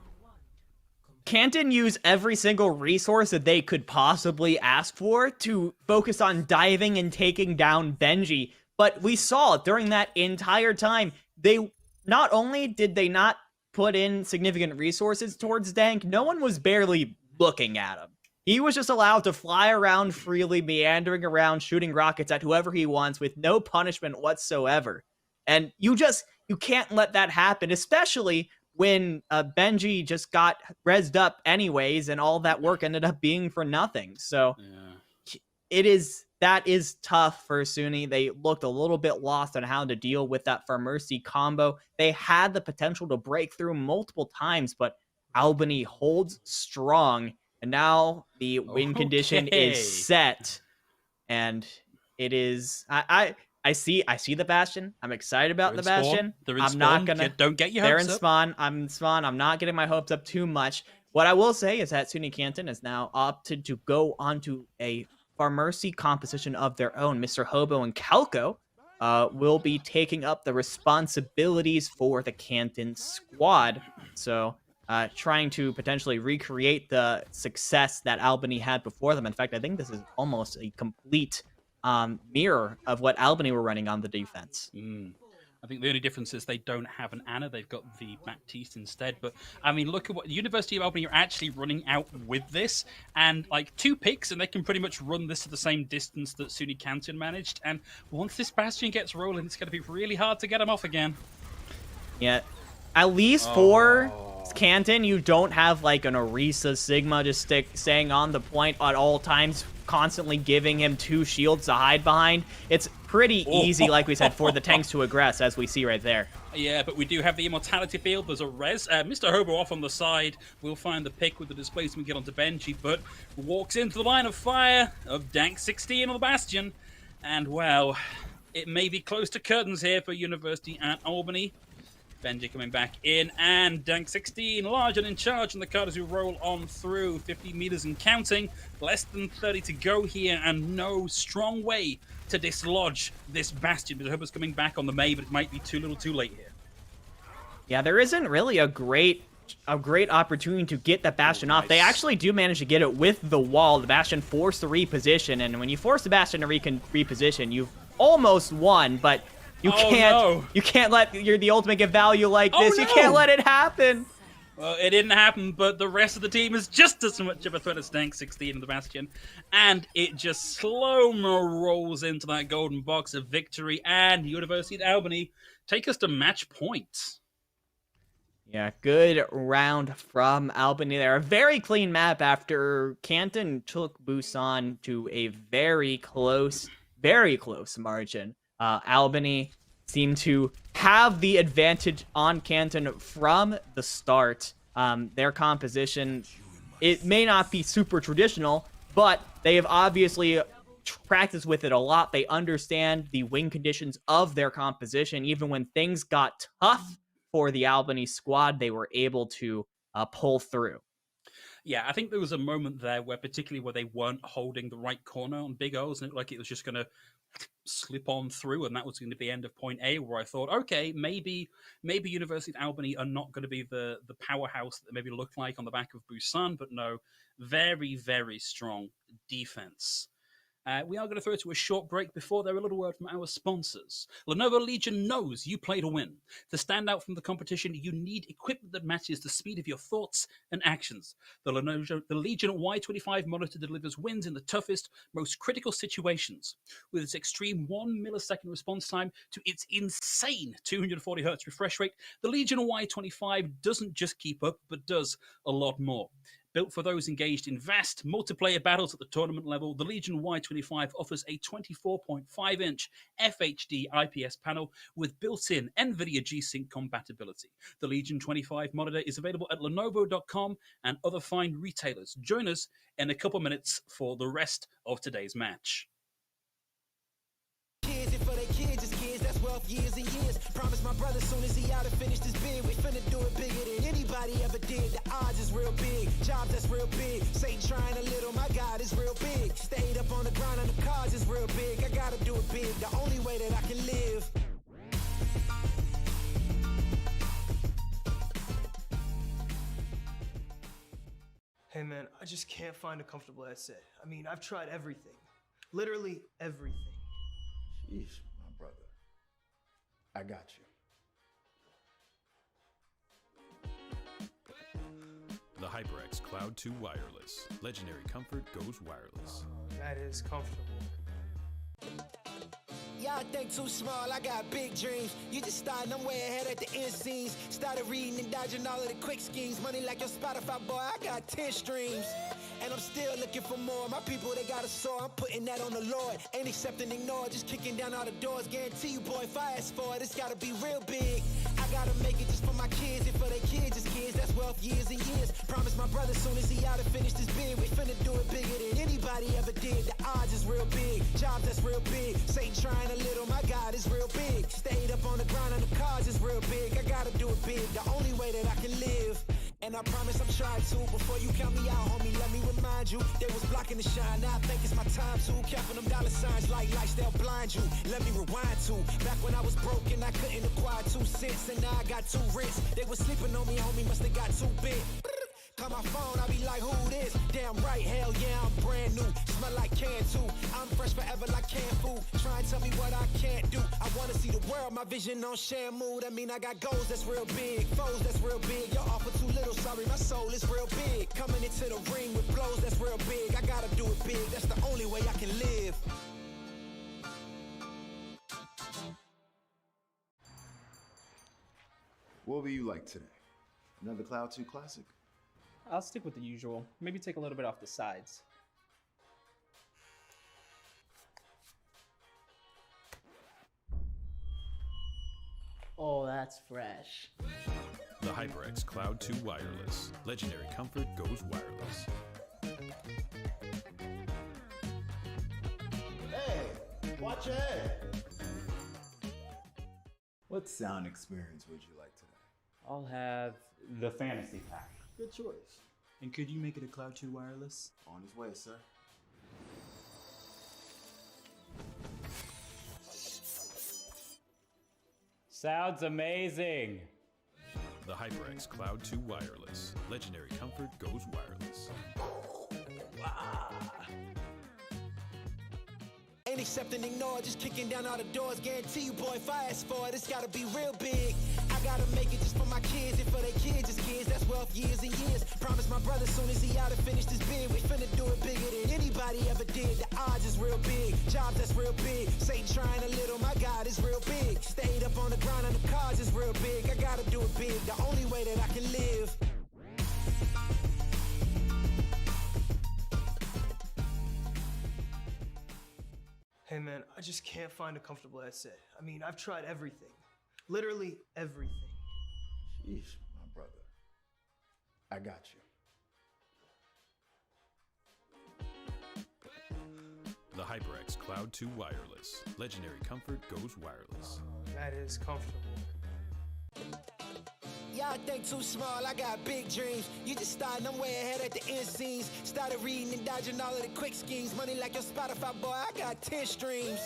Canton used every single resource that they could possibly ask for to focus on diving and taking down Benji. But we saw during that entire time, they not only did they not put in significant resources towards Dank, no one was barely looking at him. He was just allowed to fly around freely, meandering around, shooting rockets at whoever he wants with no punishment whatsoever. And you can't let that happen, especially when Benji just got rezzed up anyways, and all that work ended up being for nothing. So that is tough for SUNY. They looked a little bit lost on how to deal with that Pharmercy combo. They had the potential to break through multiple times, but Albany holds strong, and now the win condition is set, and it is... I see the Bastion. I'm excited about the Bastion. I'm not gonna.
Don't get your hopes up.
I'm in spawn. I'm not getting my hopes up too much. What I will say is that SUNY Canton is now opted to go onto a Pharmercy composition of their own. Mr. Hobo and Calco will be taking up the responsibilities for the Canton squad. So trying to potentially recreate the success that Albany had before them. In fact, I think this is almost a complete mirror of what Albany were running on the defense.
I think the only difference is they don't have an Anna. They've got the Baptiste instead. But, I mean, look at what the University of Albany are actually running out with this. And, like, 2 picks, and they can pretty much run this to the same distance that SUNY Canton managed. And once this Bastion gets rolling, it's going to be really hard to get them off again.
Yeah. At least for Canton, you don't have, like, an Orisa Sigma just staying on the point at all times, constantly giving him 2 shields to hide behind. It's pretty easy, like we said, for the tanks to aggress, as we see right there.
Yeah, but we do have the Immortality field. There's a res. Mr. Hobo off on the side. We'll find the pick with the displacement, get onto Benji, but walks into the line of fire of Dank16 on the Bastion. And, well, it may be close to curtains here for University at Albany. Benji coming back in, and Dank16 large and in charge, and the Carters who roll on through 50 meters and counting. Less than 30 to go here, and no strong way to dislodge this Bastion. But Hobo's coming back on the May, but it might be too little too late here.
Yeah, there isn't really a great opportunity to get the Bastion off. They actually do manage to get it with the wall. The Bastion forced to reposition, and when you force the Bastion to reposition, you've almost won, but you can't let the ultimate get value like this. You can't let it happen.
Well, it didn't happen, but the rest of the team is just as much of a threat as Dank16 in the Bastion. And it just slow-mo rolls into that golden box of victory, and University of Albany take us to match point.
Yeah, good round from Albany there. A very clean map after Canton took Busan to a very close margin. Albany seemed to have the advantage on Canton from the start. Their composition, it may not be super traditional, but they have obviously practiced with it a lot. They understand the win conditions of their composition. Even when things got tough for the Albany squad, they were able to pull through.
Yeah, I think there was a moment there where particularly where they weren't holding the right corner on Big O's, and it looked like it was just going to slip on through, and that was going to be end of point A, where I thought, okay, maybe University of Albany are not going to be the powerhouse that they maybe looked like on the back of Busan, but no, very, very strong defense. We are going to throw it to a short break. Before there, a little word from our sponsors. Lenovo Legion knows you play to win. To stand out from the competition, you need equipment that matches the speed of your thoughts and actions. The Legion Y25 monitor delivers wins in the toughest, most critical situations. With its extreme 1 millisecond response time to its insane 240 Hz refresh rate, the Legion Y25 doesn't just keep up, but does a lot more. Built for those engaged in vast multiplayer battles at the tournament level, the Legion Y25 offers a 24.5-inch FHD IPS panel with built-in NVIDIA G-Sync compatibility. The Legion 25 monitor is available at Lenovo.com and other fine retailers. Join us in a couple minutes for the rest of today's match.
Kids, and for their kids, it's kids, that's wealth years and years. Promise my brother soon as he out and finished his bid, we finna do it bigger than anybody ever did. The odds is real big, jobs that's real big. Satan trying a little, my God is real big. Stayed up on the ground on the cars is real big. I gotta do it big, the only way that I can live.
Hey man, I just can't find a comfortable headset. I mean, I've tried everything. Literally everything.
Sheesh, my brother. I got you.
The HyperX Cloud 2 Wireless. Legendary comfort goes wireless.
That is comfortable.
Y'all think too small, I got big dreams. You just starting, I'm way ahead at the end scenes. Started reading and dodging all of the quick schemes. Money like your Spotify, boy, I got 10 streams. And I'm still looking for more. My people, they got a sore, I'm putting that on the Lord. Ain't accepting, ignore, just kicking down all the doors. Guarantee you, boy, if I ask for it, it's gotta be real big. I gotta make it just for my kids, and for their kids, it's kids, that's wealth years and years. Promise my brother soon as he out and finished his bid, we finna do it bigger than anybody ever did. The odds is real big, jobs that's real big. Satan trying a little, my God is real big. Stayed up on the ground on the cars is real big. I gotta do it big, the only way that I can live. And I promise I'm trying to. Before you count me out, homie, let me remind you. They was blocking the shine, now I think it's my time to. Counting them dollar signs like lights, they'll blind you. Let me rewind to. Back when I was broke and I couldn't acquire 2 cents, and now I got 2 rents. They was sleeping on me, homie, must have got too big. Call my phone, I be like, who this? Damn right, hell yeah, I'm brand new. Smell like can too. I'm fresh forever like canned food. Try and tell me what I can't do. I wanna see the world, my vision on Shamu. That mean I got goals that's real big, foes that's real big. Y'all offer too little, sorry, my soul is real big. Coming into the ring with blows that's real big. I gotta do it big, that's the only way I can live.
What will you like today? Another Cloud 2 classic?
I'll stick with the usual. Maybe take a little bit off the sides.
Oh, that's fresh.
The HyperX Cloud 2 Wireless. Legendary comfort goes wireless.
Hey, watch your head.
What sound experience would you like today?
I'll have the fantasy pack.
Good choice.
And could you make it a Cloud 2 wireless?
On his way, sir.
Sounds amazing.
The HyperX Cloud 2 Wireless. Legendary comfort goes wireless.
Ain't accepting, ignore, just kicking down all the doors. Guarantee you, boy, if I ask for it, it's gotta be real big. I gotta make it just for my kids, and for their kids, it's kids, that's wealth years and years. Promise my brother soon as he out and finished his bid, we finna do it bigger than anybody ever did. The odds is real big, jobs that's real big. Satan trying a little, my God is real big. Stayed up on the ground on the cars is real big. I gotta do it big, the only way that I can live.
Hey man, I just can't find a comfortable headset. I mean, I've tried everything. Literally everything.
Sheesh, my brother. I got you.
The HyperX Cloud 2 Wireless. Legendary comfort goes wireless.
That is comfortable.
Y'all think too small, I got big dreams. You just starting, I'm way ahead at the end scenes. Started reading and dodging all of the quick schemes. Money like your Spotify, boy, I got 10 streams.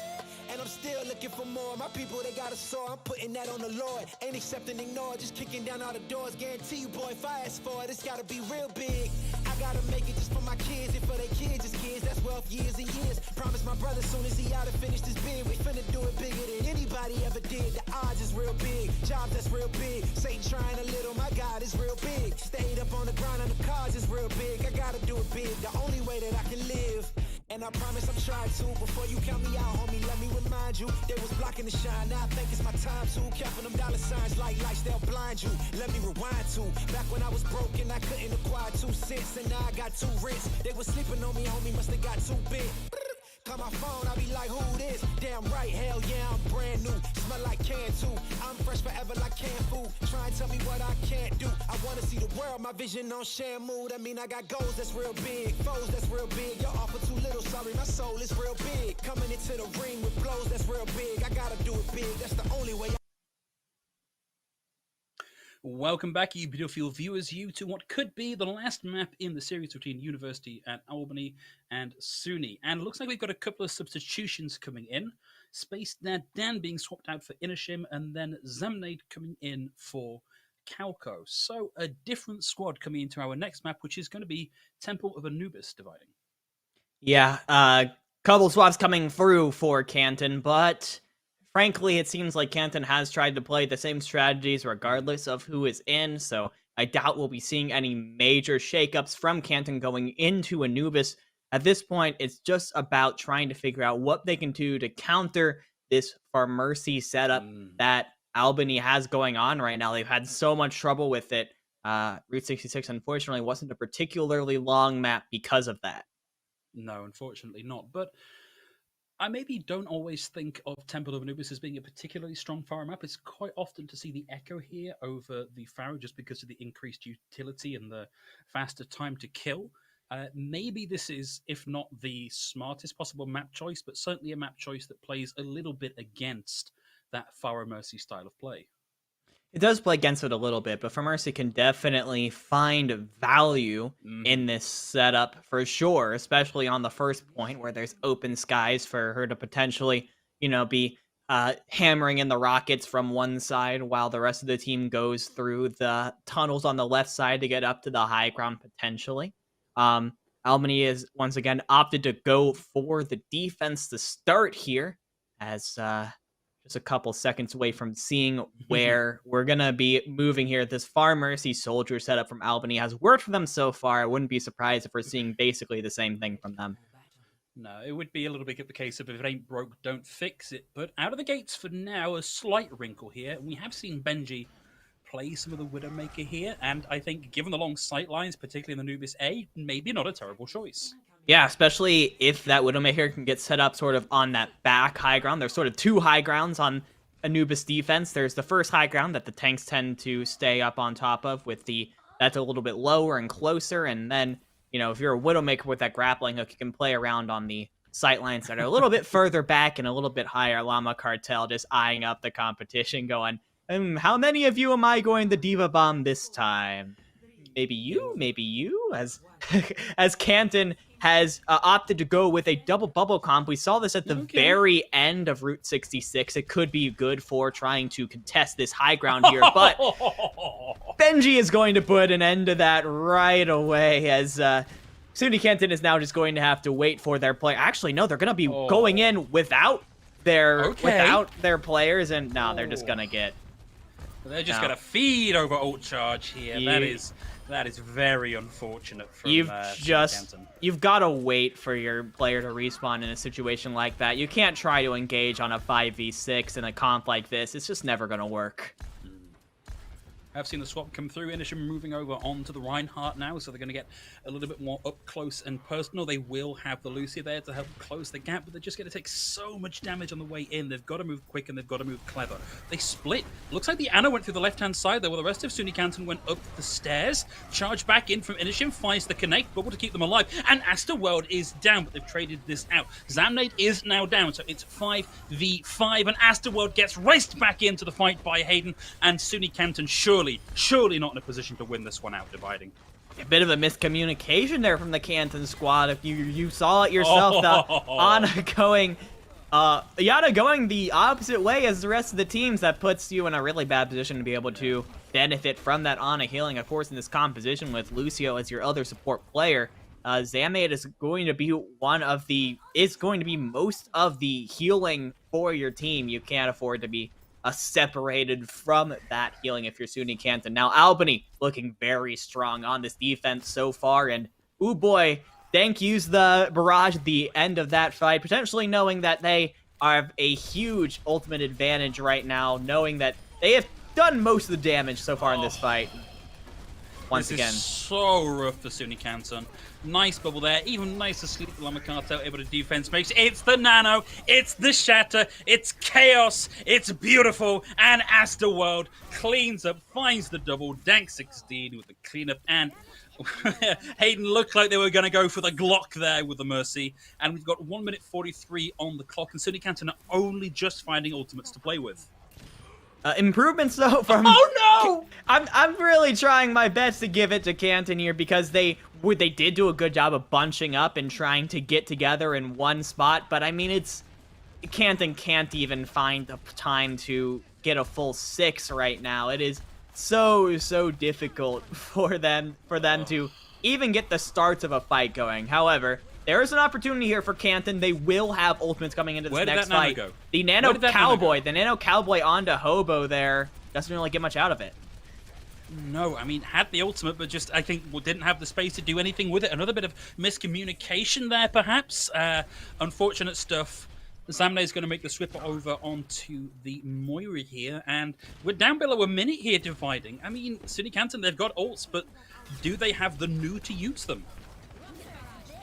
And I'm still looking for more. My people, they got a sore, I'm putting that on the Lord. Ain't accepting, ignore, just kicking down all the doors. Guarantee you, boy, if I ask for it, it's gotta be real big. I gotta make it just for my kids, and for their kids, it's kids, that's wealth years and years. Promise my brother soon as he out and finished his bid, we finna do it bigger than anybody ever did. The odds is real big, jobs that's real big. Satan trying a little, my God is real big. Stayed up on the ground on the cars is real big. I gotta do it big, the only way that I can live. And I promise I'm trying to. Before you count me out, homie, let me remind you. They was blocking the shine, now I think it's my time to. Counting them dollar signs like lights, they'll blind you. Let me rewind to. Back when I was broken, I couldn't acquire 2 cents. And now I got 2 rents. They was sleeping on me, homie, must have got too big. Call my phone, I be like, who this? Damn right, hell yeah, I'm brand new. Smell like can too. I'm fresh forever like canned food. Try and tell me what I can't do. I wanna see the world, my vision on Shamu. That mean I got goals that's real big, foes that's real big. Y'all offer too little, sorry, my soul is real big. Coming into the ring with blows that's real big. I gotta do it big, that's the only way.
Welcome back, you beautiful viewers, to what could be the last map in the series between University at Albany and SUNY. And it looks like we've got a couple of substitutions coming in. Space Dan being swapped out for Inishim, and then Zamnade coming in for Calco. So a different squad coming into our next map, which is going to be Temple of Anubis dividing.
Yeah, couple swaps coming through for Canton, but frankly, it seems like Canton has tried to play the same strategies regardless of who is in, so I doubt we'll be seeing any major shakeups from Canton going into Anubis. At this point, it's just about trying to figure out what they can do to counter this Pharmercy setup that Albany has going on right now. They've had so much trouble with it. Route 66, unfortunately, wasn't a particularly long map because of that.
No, unfortunately not, but I maybe don't always think of Temple of Anubis as being a particularly strong Pharaoh map. It's quite often to see the Echo here over the Pharaoh just because of the increased utility and the faster time to kill. Maybe this is, if not the smartest possible map choice, but certainly a map choice that plays a little bit against that Pharaoh Mercy style of play.
It does play against it a little bit, but Pharmercy can definitely find value in this setup for sure, especially on the first point where there's open skies for her to potentially, be hammering in the rockets from one side while the rest of the team goes through the tunnels on the left side to get up to the high ground potentially. Albany is once again opted to go for the defense to start here as just a couple seconds away from seeing where we're going to be moving here. This Pharmercy soldier setup from Albany has worked for them so far. I wouldn't be surprised if we're seeing basically the same thing from them.
No, it would be a little bit of the case of if it ain't broke, don't fix it. But out of the gates for now, a slight wrinkle here. We have seen Benji play some of the Widowmaker here, and I think given the long sight lines, particularly in the Anubis A, maybe not a terrible choice.
Yeah, especially if that Widowmaker can get set up sort of on that back high ground. There's sort of 2 high grounds on Anubis defense. There's the first high ground that the tanks tend to stay up on top of that's a little bit lower and closer. And then, if you're a Widowmaker with that grappling hook, you can play around on the sight lines that are a little bit further back and a little bit higher. Llama Cartel just eyeing up the competition going, how many of you am I going to Diva Bomb this time? Maybe you, as Canton has opted to go with a double bubble comp. We saw this at the very end of Route 66. It could be good for trying to contest this high ground here, but Benji is going to put an end to that right away as SUNY Canton is now just going to have to wait for their play. Actually, no, they're going to be going in without their players, and no, they're just going to get...
They're just going to feed over ult charge here. That is very unfortunate from Canton.
You've got to wait for your player to respawn in a situation like that. You can't try to engage on a 5v6 in a comp like this. It's just never going to work.
I've seen the swap come through. Inisham moving over onto the Reinhardt now, so they're going to get a little bit more up close and personal. They will have the Lucia there to help close the gap, but they're just going to take so much damage on the way in. They've got to move quick and they've got to move clever. They split. Looks like the Ana went through the left-hand side there, while the rest of SUNY Canton went up the stairs. Charge back in from Inisham, finds the connect, bubble to keep them alive, and Astroworld is down, but they've traded this out. Zamnade is now down, so it's 5v5, and Astroworld gets raced back into the fight by Hayden, and SUNY Canton surely not in a position to win this one out, dividing.
A bit of a miscommunication there from the Canton squad. If you saw it yourself, Ana going the opposite way as the rest of the teams, that puts you in a really bad position to be able to benefit from that Ana healing. Of course, in this composition with Lucio as your other support player, Zamnade is going to be most of the healing for your team. You can't afford to be separated from that healing if you're SUNY Canton. Now, Albany looking very strong on this defense so far, and oh boy, Dank used the barrage at the end of that fight, potentially knowing that they have a huge ultimate advantage right now, knowing that they have done most of the damage so far in this fight. Once
this
again.
is so rough for SUNY Canton. Nice bubble there. Even nicer sleep Llama Cartel able to defense makes. It's the nano. It's the shatter. It's chaos. It's beautiful. And Astroworld cleans up, finds the double. Dank 16 with the cleanup. And Hayden looked like they were going to go for the Glock there with the Mercy. And we've got 1 minute 43 on the clock. And SUNY Canton are only just finding ultimates to play with.
Improvements though from.
Oh no!
I'm really trying my best to give it to Canton here because they did do a good job of bunching up and trying to get together in one spot. But I mean, Canton can't even find the time to get a full 6 right now. It is so difficult for them to even get the starts of a fight going. However, there is an opportunity here for Canton. They will have ultimates coming into this next fight.
Go?
The Nano Cowboy onto Hobo there doesn't really get much out of it.
No, I mean, had the ultimate, but just, I think, didn't have the space to do anything with it. Another bit of miscommunication there, perhaps. Unfortunate stuff. Zamne is going to make the swip over onto the Moira here, and we're down below a minute here dividing. I mean, SUNY Canton, they've got ults, but do they have the new to use them?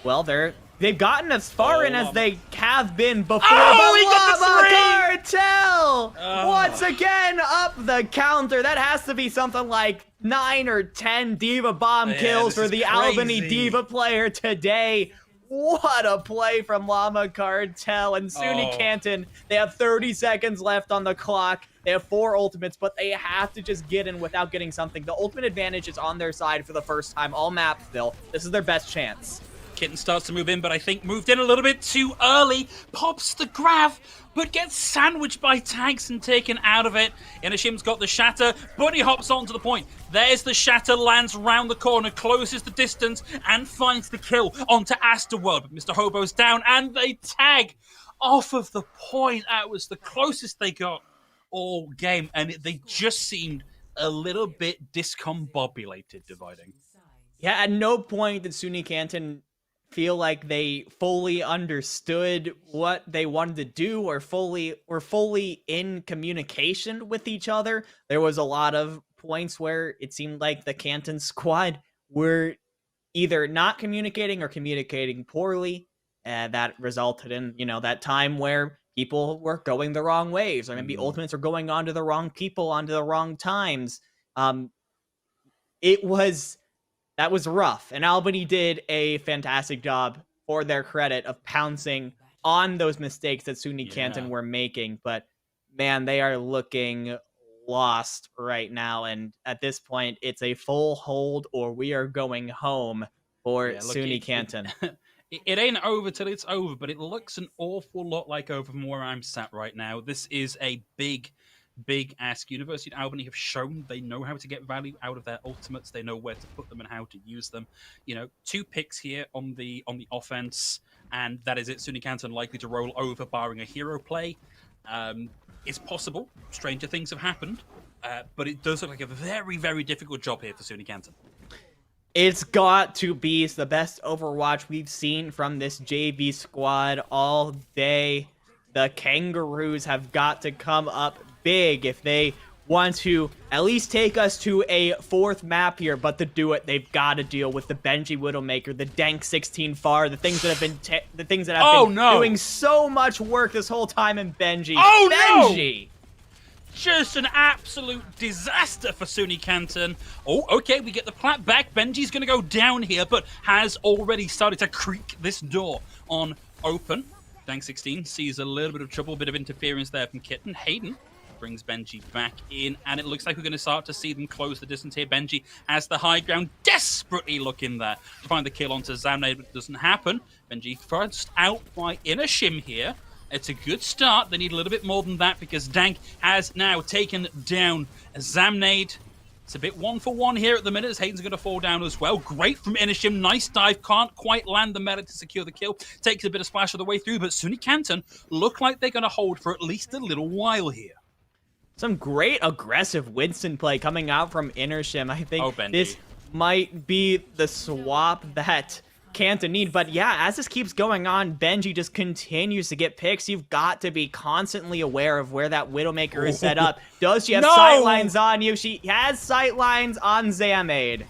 Well, they've gotten as far in as they have been before.
Oh,
the Cartel! Once again, up the counter. That has to be something like 9 or 10 Diva Bomb kills for the Albany Diva player today. What a play from Llama Cartel and SUNY Canton. They have 30 seconds left on the clock. They have 4 ultimates, but they have to just get in without getting something. The ultimate advantage is on their side for the first time all map still. This is their best chance.
Kitten starts to move in, but I think moved in a little bit too early. Pops the grab, but gets sandwiched by tags and taken out of it. Inashim's got the shatter. Bunny hops on to the point. There's the shatter, lands round the corner, closes the distance, and finds the kill onto Astroworld. But Mr. Hobo's down, and they tag off of the point. That was the closest they got all game, and they just seemed a little bit discombobulated dividing.
Yeah, at no point did SUNY Canton feel like they fully understood what they wanted to do or were fully in communication with each other. There was a lot of points where it seemed like the Canton squad were either not communicating or communicating poorly, and that resulted in, that time where people were going the wrong ways, or maybe ultimates are going onto the wrong people onto the wrong times. That was rough, and Albany did a fantastic job, for their credit, of pouncing on those mistakes that SUNY Canton were making, but man, they are looking lost right now, and at this point, it's a full hold or we are going home for SUNY Canton.
It ain't over till it's over, but it looks an awful lot like over from where I'm sat right now. This is a big ask. University of Albany have shown they know how to get value out of their ultimates. They know where to put them and how to use them. 2 picks here on the offense, and that is it. SUNY Canton likely to roll over, barring a hero play. It's possible. Stranger things have happened, but it does look like a very, very difficult job here for SUNY Canton.
It's got to be the best Overwatch we've seen from this JV squad all day. The Kangaroos have got to come up big if they want to at least take us to a 4th map here, but to do it, they've got to deal with the Benji Widowmaker, the Dank 16 Far, the things that have been doing so much work this whole time in Benji. Benji!
Just an absolute disaster for SUNY Canton. Oh, okay, we get the plat back. Benji's going to go down here, but has already started to creak this door on open. Dank 16 sees a little bit of trouble, a bit of interference there from Kitten. Hayden brings Benji back in, and it looks like we're going to start to see them close the distance here. Benji has the high ground, desperately looking there to find the kill onto Zamne, but it doesn't happen. Benji thrust out by Inashim here. It's a good start. They need a little bit more than that because Dank has now taken down Zamnade. It's a bit 1-for-1 here at the minute as Hayden's going to fall down as well. Great from Inashim. Nice dive. Can't quite land the melee to secure the kill. Takes a bit of splash of the way through, but SUNY Canton look like they're going to hold for at least a little while here.
Some great aggressive Winston play coming out from Inashim. I think this might be the swap that Canton need. But yeah, as this keeps going on, Benji just continues to get picks. You've got to be constantly aware of where that Widowmaker is set up. Does she have sightlines on you? She has sightlines on Zamade.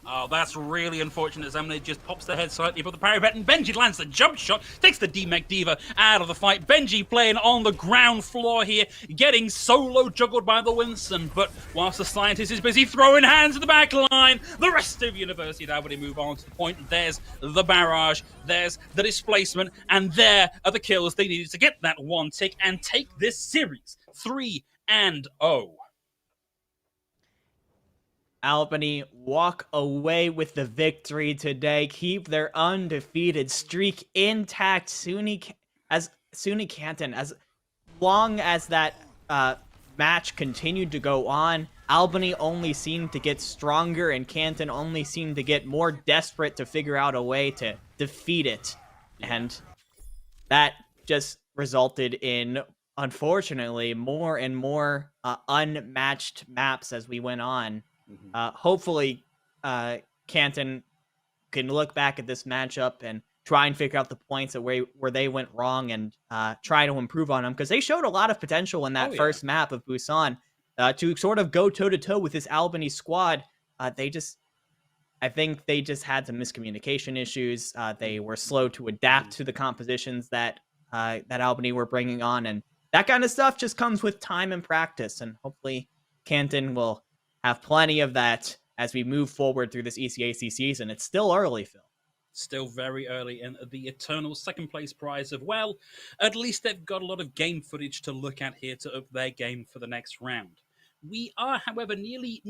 Oh, that's really unfortunate. Zamade just pops the head slightly above the parry bet, and Benji lands the jump shot, takes the D-Mech Diva out of the fight. Benji playing on the ground floor here, getting solo juggled by the Winston, but whilst the scientist is busy throwing hands to the back line, the rest of University of Albany move on to the point. There's the barrage, there's the displacement, and there are the kills they needed to get that one tick and take this series 3-0.
Albany walk away with the victory today, keep their undefeated streak intact. SUNY Canton, as long as that match continued to go on, Albany only seemed to get stronger, and Canton only seemed to get more desperate to figure out a way to defeat it. And that just resulted in, unfortunately, more and more unmatched maps as we went on. Hopefully, Canton can look back at this matchup and try and figure out the points where they went wrong and try to improve on them, because they showed a lot of potential in that first map of Busan to sort of go toe-to-toe with this Albany squad. I think they just had some miscommunication issues. They were slow to adapt to the compositions that Albany were bringing on, and that kind of stuff just comes with time and practice, and hopefully Canton will have plenty of that as we move forward through this ECAC season. It's still early, Phil.
Still very early in the eternal second place prize of, well, at least they've got a lot of game footage to look at here to up their game for the next round. We are, however, nearly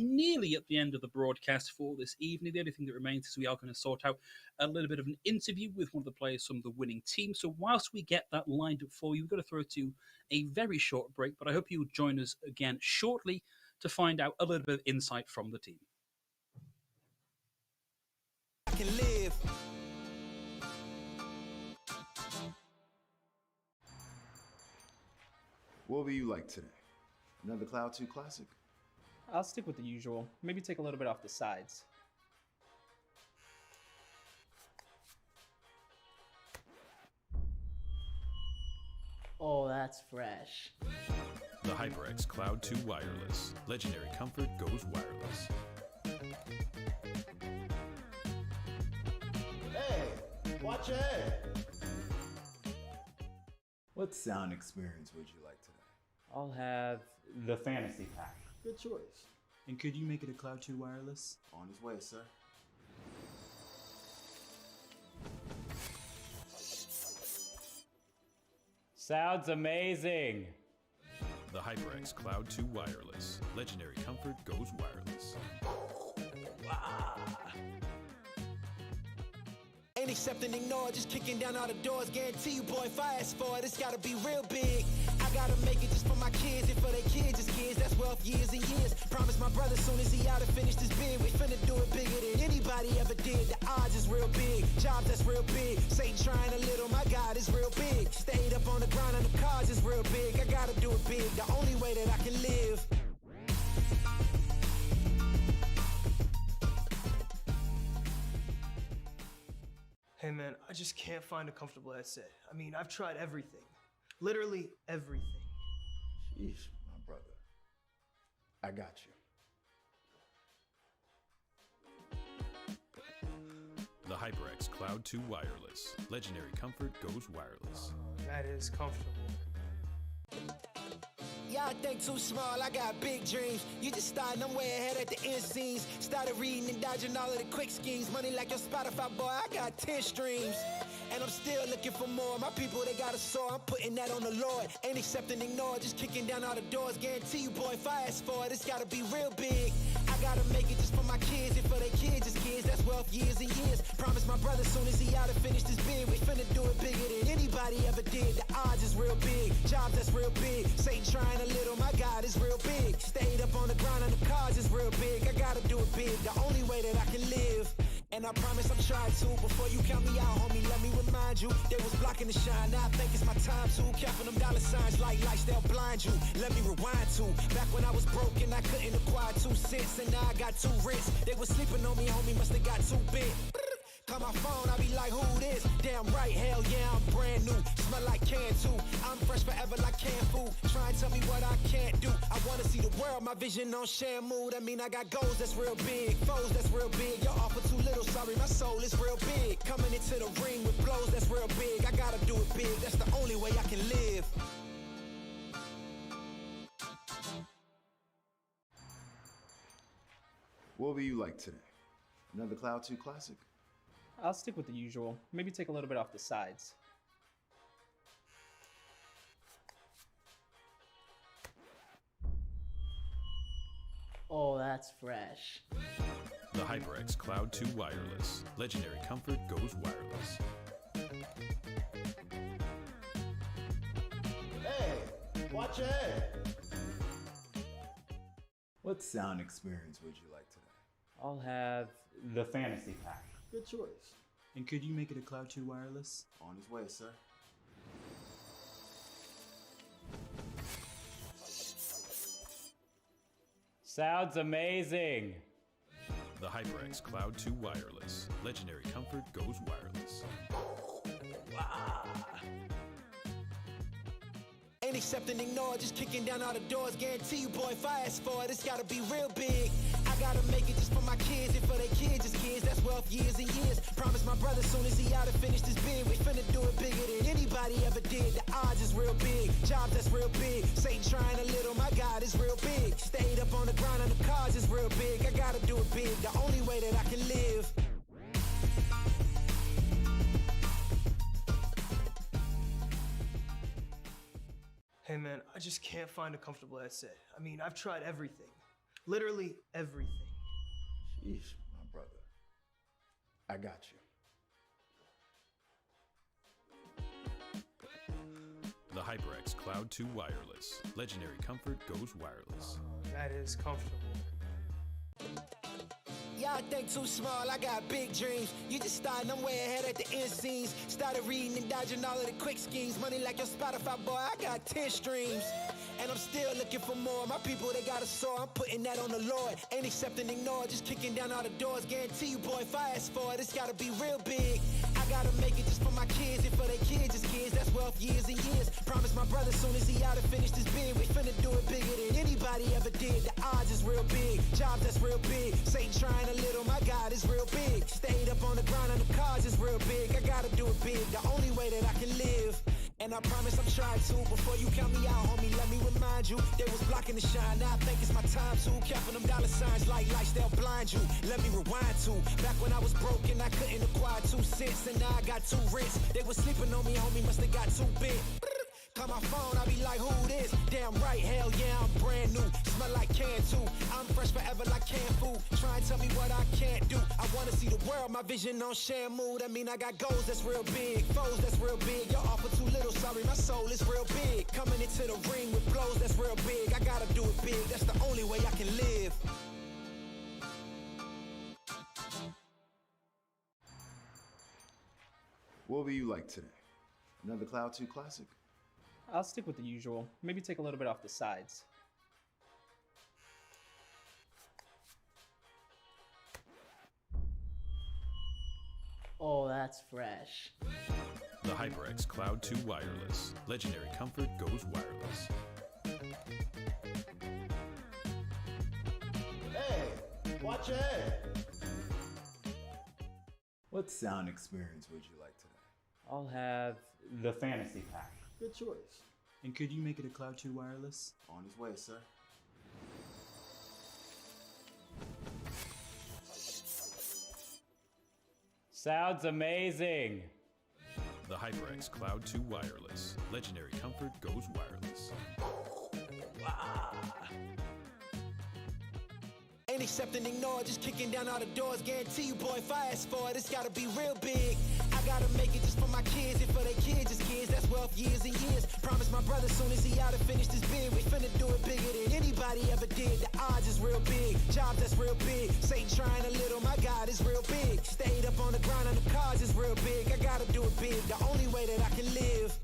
at the end of the broadcast for this evening. The only thing that remains is we are going to sort out a little bit of an interview with one of the players from the winning team. So whilst we get that lined up for you, we've got to throw to a very short break, but I hope you'll join us again shortly to find out a little bit of insight from the team.
I can live.
What will you like today? Another Cloud 2 classic?
I'll stick with the usual. Maybe take a little bit off the sides.
Oh, that's fresh.
The HyperX Cloud 2 Wireless. Legendary comfort goes wireless.
Hey, watch your head.
What sound experience would you like today?
I'll have the fantasy pack.
Good choice.
And could you make it a Cloud 2 wireless?
On his way, sir.
Sounds amazing.
The HyperX Cloud 2 Wireless. Legendary comfort goes wireless.
Ain't accepting, ignore, just kicking down all the doors. Guarantee you, boy, if I ask for it, it's gotta be real big. I gotta make it just for my kids and for their kids' kids. That's wealth years and years. Promise my brother soon as he out and finish this bid, we finna do it bigger than anybody ever did. The odds is real big, jobs that's real big. Satan trying a little, my God is real big. Stayed up on the ground and the cars is real big. I gotta do it big, the only way that I can live.
Hey man, I just can't find a comfortable headset. I mean, I've tried everything. Literally everything.
Sheesh, my brother. I got you.
The HyperX Cloud 2 Wireless. Legendary comfort goes wireless.
That is comfortable.
Y'all think too small, I got big dreams. You just starting, I'm way ahead at the end scenes. Started reading and dodging all of the quick schemes. Money like your Spotify, boy, I got 10 streams. And I'm still looking for more. My people, they got a soar, I'm putting that on the Lord. Ain't accepting, ignore, just kicking down all the doors. Guarantee you, boy, if I ask for it, it's gotta be real big. I gotta make it just for my kids and for their kids' kids. That's wealth years and years. Promise my brother soon as he out and finish this bid, we finna do it bigger than anybody ever did. The odds is real big, jobs that's real big. Satan trying a little, my God is real big. Stayed up on the ground and the cars is real big. I gotta do it big, the only way that I can live. And I promise I'm trying to. Before you count me out, homie, let me remind you. They was blocking the shine, now I think it's my time to. Counting them dollar signs like lights, they'll blind you. Let me rewind to back when I was broke and I couldn't acquire 2 cents. And now I got 2 rents. They was sleeping on me, homie, must have got too big. Call my phone, I be like, who this? Damn right, hell yeah, I'm brand new. Smell like can too. I'm fresh forever like canned food. Try and tell me what I can't do. I wanna see the world, my vision on shamu. That mean I got goals that's real big, foes that's real big. Y'all offer too little, sorry, my soul is real big. Coming into the ring with blows that's real big. I gotta do it big, that's the only way I can live.
What will you like today? Another Cloud 2 classic?
I'll stick with the usual. Maybe take a little bit off the sides.
Oh, that's fresh.
The HyperX Cloud 2 Wireless. Legendary comfort goes wireless.
Hey, watch your head.
What sound experience would you like today?
I'll have the fantasy pack.
Good choice.
And could you make it a Cloud 2 wireless?
On his way, sir.
Sounds amazing.
The HyperX Cloud 2 Wireless. Legendary comfort goes wireless.
Ain't accepting, ignore, just kicking down all the doors. Guarantee you, boy, if I ask for it, it's gotta be real big. I gotta make it just for my kids and for their kids, just kids. That's wealth, years and years. Promise my brother soon as he out and finish this bid, we finna do it bigger than anybody ever did. The odds is real big, jobs that's real big. Satan trying a little, my God is real big. Stayed up on the grind on the cars is real big. I gotta do it big, the only way that I can live.
Hey man, I just can't find a comfortable headset. I mean, I've tried everything. Literally everything.
Sheesh, my brother. I got you.
The HyperX Cloud 2 Wireless. Legendary comfort goes wireless.
That is comfortable.
Y'all think too small, I got big dreams. You just starting, I'm way ahead at the end scenes. Started reading and dodging all of the quick schemes. Money like your Spotify, boy, I got 10 streams. And I'm still looking for more. My people, they got a soar, I'm putting that on the Lord. Ain't accepting, ignore, just kicking down all the doors. Guarantee you, boy, if I ask for it, it's gotta be real big. I gotta make it just for my kids and for their kids, just kids. That's wealth, years and years. Promise my brother soon as he out and finish this bid, we finna do it bigger than anybody ever did. The odds is real big, jobs that's real big. Satan trying a little, my God is real big. Stayed up on the grind on the cars is real big. I gotta do it big, the only way that I can live. And I promise I'm trying to. Before you count me out, homie, let me remind you. They was blocking the shine, now I think it's my time to. Capping them dollar signs like lights, they'll blind you. Let me rewind to back when I was broke and I couldn't acquire 2 cents. And now I got 2 rents. They was sleeping on me, homie, must have got too big. Call my phone, I be like, who this? Damn right, hell yeah, I'm brand new. Smell like can too. I'm fresh forever like canned food. Try and tell me what I can't do. I wanna see the world, my vision on shamu. That mean I got goals that's real big, foes that's real big. Y'all offer too little, sorry, my soul is real big. Coming into the ring with blows that's real big. I gotta do it big, that's the only way I can live.
What will you like today? Another Cloud 2 classic?
I'll stick with the usual. Maybe take a little bit off the sides.
Oh, that's fresh.
The HyperX Cloud 2 Wireless. Legendary comfort goes wireless.
Hey, watch your head.
What sound experience would you like today?
I'll have the fantasy pack.
Good choice.
And could you make it a Cloud 2 wireless?
On his way, sir.
Sounds amazing.
The HyperX Cloud 2 Wireless. Legendary comfort goes wireless.
Ain't accepting, ignore, just kicking down all the doors. Guarantee you, boy, if I ask for it, it's gotta be real big. I gotta make it just for my kids and for their kids, just kids. That's wealth, years and years. Promise my brother soon as he out and finish this bid, we finna do it bigger than anybody ever did. The odds is real big, jobs that's real big. Satan trying a little, my God is real big. Stayed up on the grind on the cars is real big. I gotta do it big, the only way that I can live.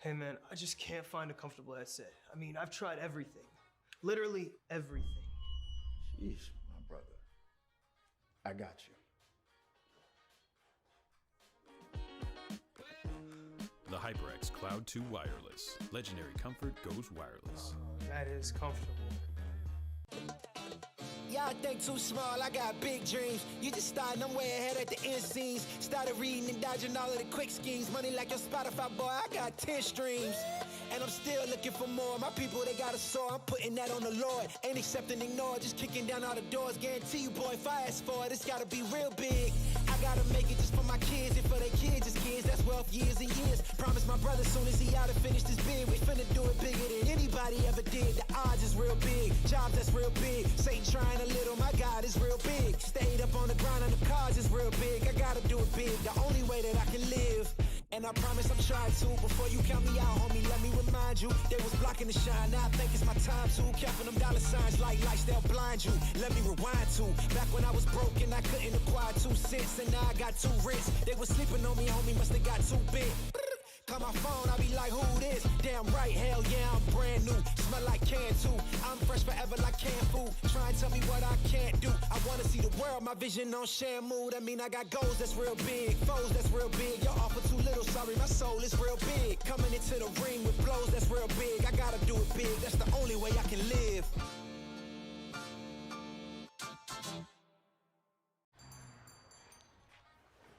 Hey man, I just can't find a comfortable headset. I mean, I've tried everything. Literally everything.
Sheesh, my brother. I got you.
The HyperX Cloud 2 Wireless. Legendary comfort goes wireless.
That is comfortable.
Y'all think too small, I got big dreams. You just starting, I'm way ahead at the end scenes. Started reading and dodging all of the quick schemes. Money like your Spotify, boy, I got 10 streams. And I'm still looking for more. My people, they got a soar. I'm putting that on the Lord. Ain't accepting, ignore, just kicking down all the doors. Guarantee you, boy, if I ask for it, it's gotta be real big. I gotta make it just for my kids and for their kids' as kids. That's wealth years and years. Promise my brother soon as he out and finish this bid, we finna do it bigger than anybody ever did. The odds is real big. Jobs that's real big. Satan trying a little, my God is real big. Stayed up on the grind on the cars is real big. I gotta do it big. The only way that I can live. And I promise I'm trying to. Before you count me out, homie, let me remind you. They was blocking the shine, now I think it's my time to. Counting them dollar signs like lights, they'll blind you. Let me rewind to. Back when I was broke and I couldn't acquire 2 cents. And now I got 2 rents. They was sleeping on me, homie, must have got too big. Call my phone, I be like, who this? Damn right, hell yeah, I'm brand new. Smell like can too. I'm fresh forever like canned food. Try and tell me what I can't do. I wanna see the world, my vision on shamu. That mean I got goals that's real big, foes that's real big. Y'all offer too little, sorry, my soul is real big. Coming into the ring with blows that's real big. I gotta do it big, that's the only way I can live.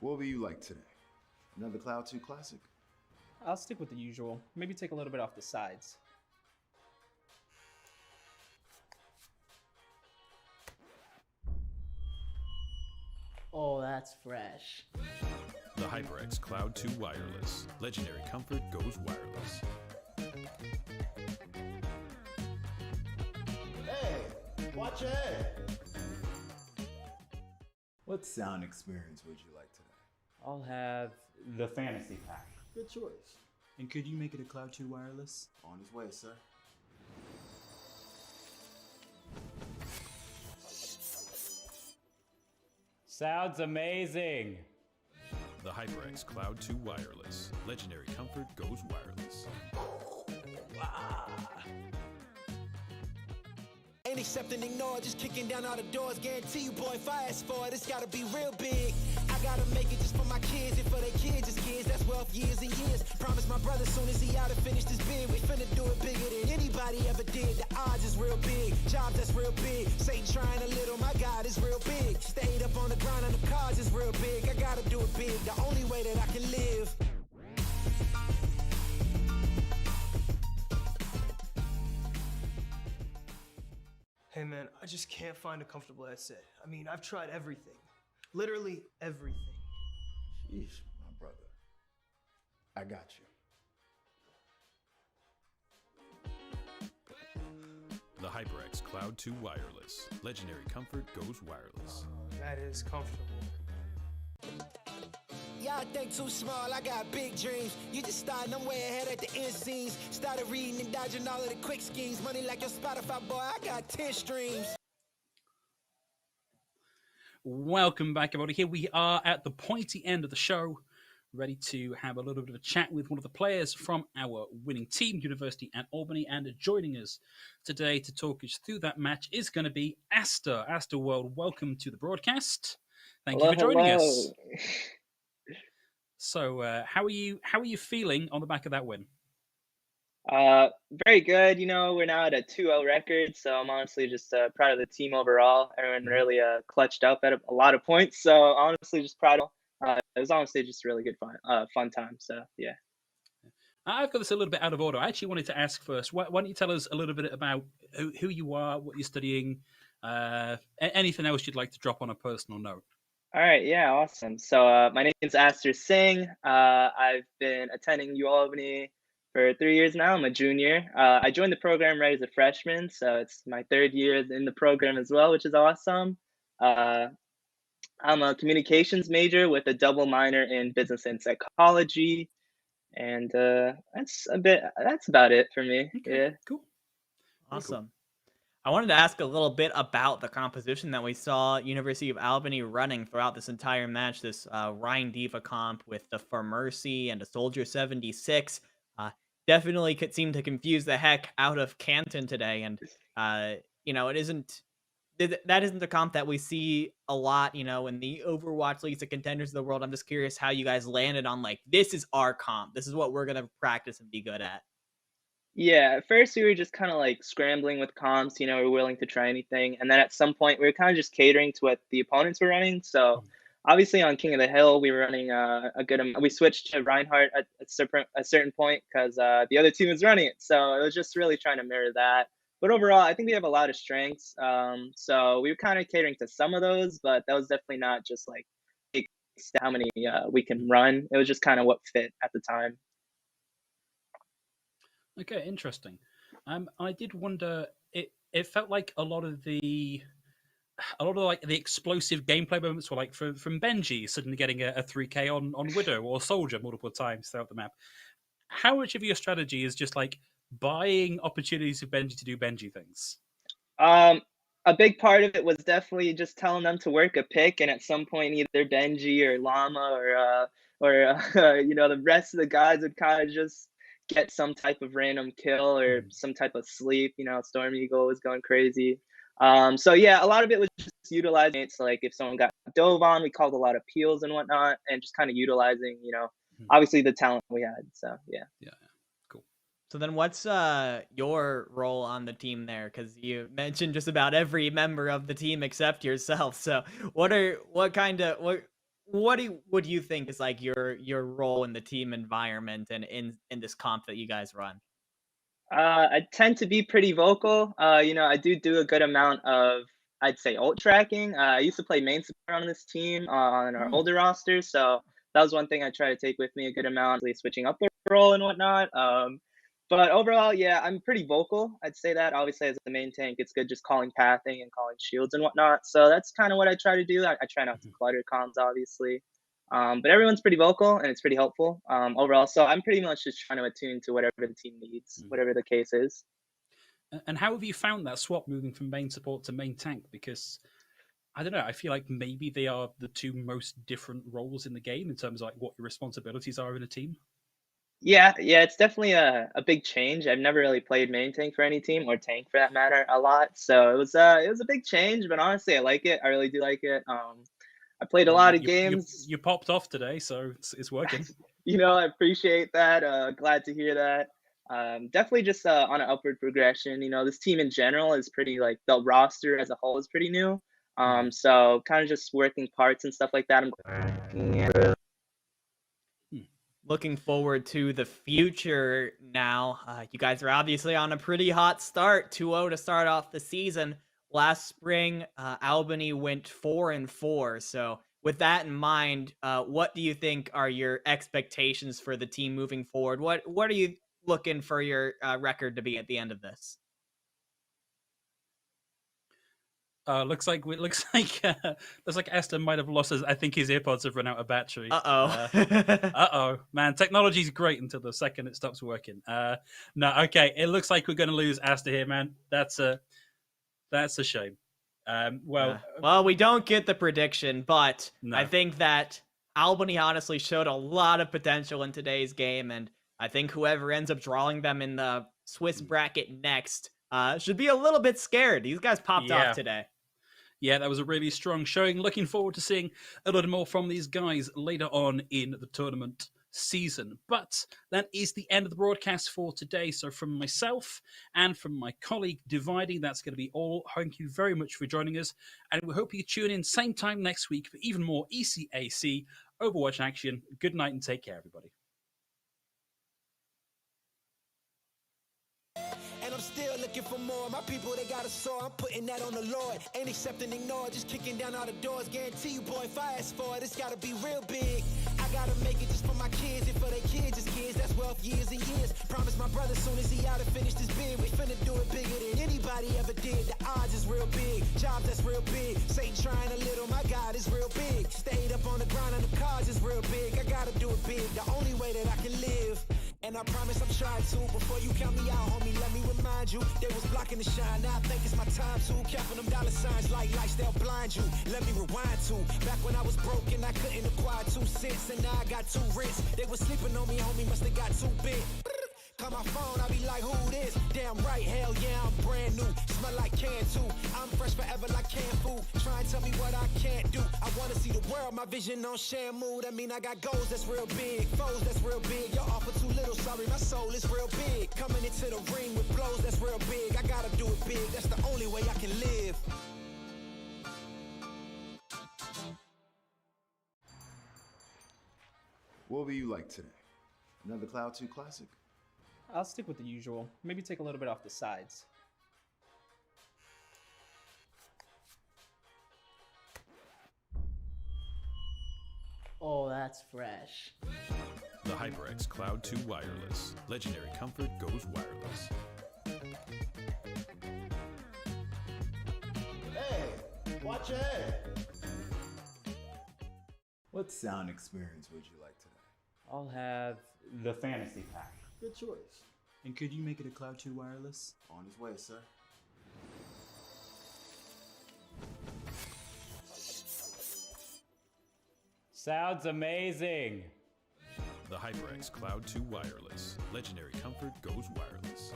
What will you like today? Another Cloud 2 classic?
I'll stick with the usual. Maybe take a little bit off the sides.
Oh, that's fresh.
The HyperX Cloud 2 Wireless. Legendary comfort goes wireless.
Hey, watch your head.
What sound experience would you like today?
I'll have the fantasy pack.
Good choice.
And could you make it a Cloud 2 wireless?
On his way, sir.
Sounds amazing.
The HyperX Cloud 2 Wireless. Legendary comfort goes wireless.
Ain't accepting, ignore, just kicking down all the doors. Guarantee you, boy, if I ask for it, it's gotta be real big. I gotta make it just for my kids and for their kids' as kids. That's wealth years and years. Promise my brother soon as he out and finish this bid, we finna do it bigger than anybody ever did. The odds is real big. Jobs that's real big. Satan trying a little, my God is real big. Stayed up on the grind on the cars is real big. I gotta do it big. The only way that I can live.
Hey man, I just can't find a comfortable headset. I mean, I've tried everything. Literally everything.
Sheesh, my brother. I got you.
The HyperX Cloud 2 Wireless. Legendary comfort goes wireless.
That is comfortable.
Y'all think too small, I got big dreams. You just starting, I'm way ahead at the end scenes. Started reading and dodging all of the quick schemes. Money like your Spotify, boy, I got 10 streams.
Welcome back, everybody. Here we are at the pointy end of the show, ready to have a little bit of a chat with one of the players from our winning team, University at Albany. And joining us today to talk us through that match is going to be Aster. Aster World, welcome to the broadcast. Thank you for joining us. So, how are you feeling on the back of that win?
Very good. You know, we're now at a 2-0 record, so I'm honestly just proud of the team overall. Everyone really clutched up at a lot of points, so honestly just proud of it was honestly just really good fun time, so yeah.
I've got this a little bit out of order. I actually wanted to ask first, why don't you tell us a little bit about who you are, what you're studying, anything else you'd like to drop on a personal note?
All right, yeah, awesome. So my name is Aster Singh. I've been attending UAlbany for 3 years now. I'm a junior. I joined the program right as a freshman, so it's my 3rd year in the program as well, which is awesome. I'm a communications major with a double minor in business and psychology, and that's about it for me.
Okay,
yeah,
cool.
Awesome. I wanted to ask a little bit about the composition that we saw University of Albany running throughout this entire match, this Rhine Diva comp with the For Mercy and a Soldier 76. definitely could seem to confuse the heck out of Canton today. And, it isn't that isn't the comp that we see a lot, in the Overwatch leagues, the contenders of the world. I'm just curious how you guys landed on, like, this is our comp. This is what we're going to practice and be good at.
Yeah, at first we were just kind of like scrambling with comps, we were willing to try anything. And then at some point we were kind of just catering to what the opponents were running. So obviously on King of the Hill, we were running a good amount. We switched to Reinhardt at a certain point because the other team was running it. So it was just really trying to mirror that. But overall, I think we have a lot of strengths. So we were kind of catering to some of those, but that was definitely not just like how many we can run. It was just kind of what fit at the time.
Okay, interesting. I did wonder. It felt like a lot of the explosive gameplay moments were like from Benji suddenly getting a 3K on Widow or Soldier multiple times throughout the map. How much of your strategy is just like buying opportunities for Benji to do Benji things?
A big part of it was definitely just telling them to work a pick, and at some point either Benji or Llama or the rest of the guys would kind of just get some type of random kill or some type of sleep. Storm Eagle was going crazy. So yeah, a lot of it was just utilizing it. So like if someone got dove on, we called a lot of peels and whatnot, and just kind of utilizing, obviously the talent we had. So yeah.
Yeah. Cool.
So then what's your role on the team there? Because you mentioned just about every member of the team except yourself. So what would you think is like your role in the team environment and in this comp that you guys run?
I tend to be pretty vocal. I do a good amount of, I'd say, ult tracking. I used to play main support on this team on our older rosters, so that was one thing I try to take with me a good amount, switching up the role and whatnot. But overall, yeah, I'm pretty vocal. I'd say that. Obviously, as the main tank, it's good just calling pathing and calling shields and whatnot. So that's kind of what I try to do. I try not to clutter comms, obviously. But everyone's pretty vocal and it's pretty helpful overall. So I'm pretty much just trying to attune to whatever the team needs, whatever the case is.
And how have you found that swap moving from main support to main tank? Because I don't know, I feel like maybe they are the two most different roles in the game in terms of like what your responsibilities are in a team.
Yeah, it's definitely a big change. I've never really played main tank for any team or tank for that matter a lot. So it was a big change, but honestly, I like it. I really do like it. I played a lot of games.
You popped off today, so it's working.
I appreciate that. Glad to hear that. Definitely just on an upward progression. This team in general is pretty, like, the roster as a whole is pretty new. So kind of just working parts and stuff like that.
Looking forward to the future now. You guys are obviously on a pretty hot start, 2-0 to start off the season. Last spring, Albany went 4-4. So with that in mind, what do you think are your expectations for the team moving forward? What are you looking for your record to be at the end of this?
Looks like Aston might have lost his. I think his earpods have run out of battery. Man, technology's great until the second it stops working. No, okay. It looks like we're going to lose Aston here, man. That's a shame. Well,
we don't get the prediction, but
no.
I think that Albany honestly showed a lot of potential in today's game, and I think whoever ends up drawing them in the Swiss bracket next should be a little bit scared. These guys popped off today.
Yeah, that was a really strong showing. Looking forward to seeing a little more from these guys later on in the tournament season. But that is the end of the broadcast for today. So from myself and from my colleague Dividing, that's going to be all. Thank you very much for joining us. And we hope you tune in same time next week for even more ECAC Overwatch action. Good night and take care, everybody.
I'm still looking for more. My people, they got a soar. I'm putting that on the Lord. Ain't accepting ignore. Just kicking down all the doors. Guarantee you, boy, if I ask for it, it's gotta be real big. I gotta make it just for my kids and for their kids' kids. That's wealth years and years. Promise my brother soon as he out and finish this bid, we finna do it bigger than anybody ever did. The odds is real big. Jobs that's real big. Satan trying a little. My God is real big. Stayed up on the grind on the cars is real big. I gotta do it big. The only way that I can live. And I promise I'm trying to. Before you count me out, homie, let me remind you. They was blocking the shine. Now I think it's my time to. Counting them dollar signs like lights, they'll blind you. Let me rewind to. Back when I was broken, I couldn't acquire 2 cents. And now I got 2 rents. They was sleeping on me, homie, must have got too big. Call my phone, I be like, who this? Damn right, hell yeah, I'm brand new. Smell like can too. I'm fresh forever like canned food. Try and tell me what I can't do. I wanna see the world, my vision on shamu. That mean I got goals that's real big, foes that's real big. Y'all offer too little, sorry, my soul is real big. Coming into the ring with blows that's real big. I gotta do it big, that's the only way I can live.
What will you like today? Another Cloud 2 classic?
I'll stick with the usual. Maybe take a little bit off the sides.
Oh, that's fresh.
The HyperX Cloud 2 Wireless. Legendary comfort goes wireless.
Hey, watch your head.
What sound experience would you like today?
I'll have the fantasy pack.
Good choice.
And could you make it a Cloud 2 wireless?
On his way, sir.
Sounds amazing.
The HyperX Cloud 2 Wireless. Legendary comfort goes wireless.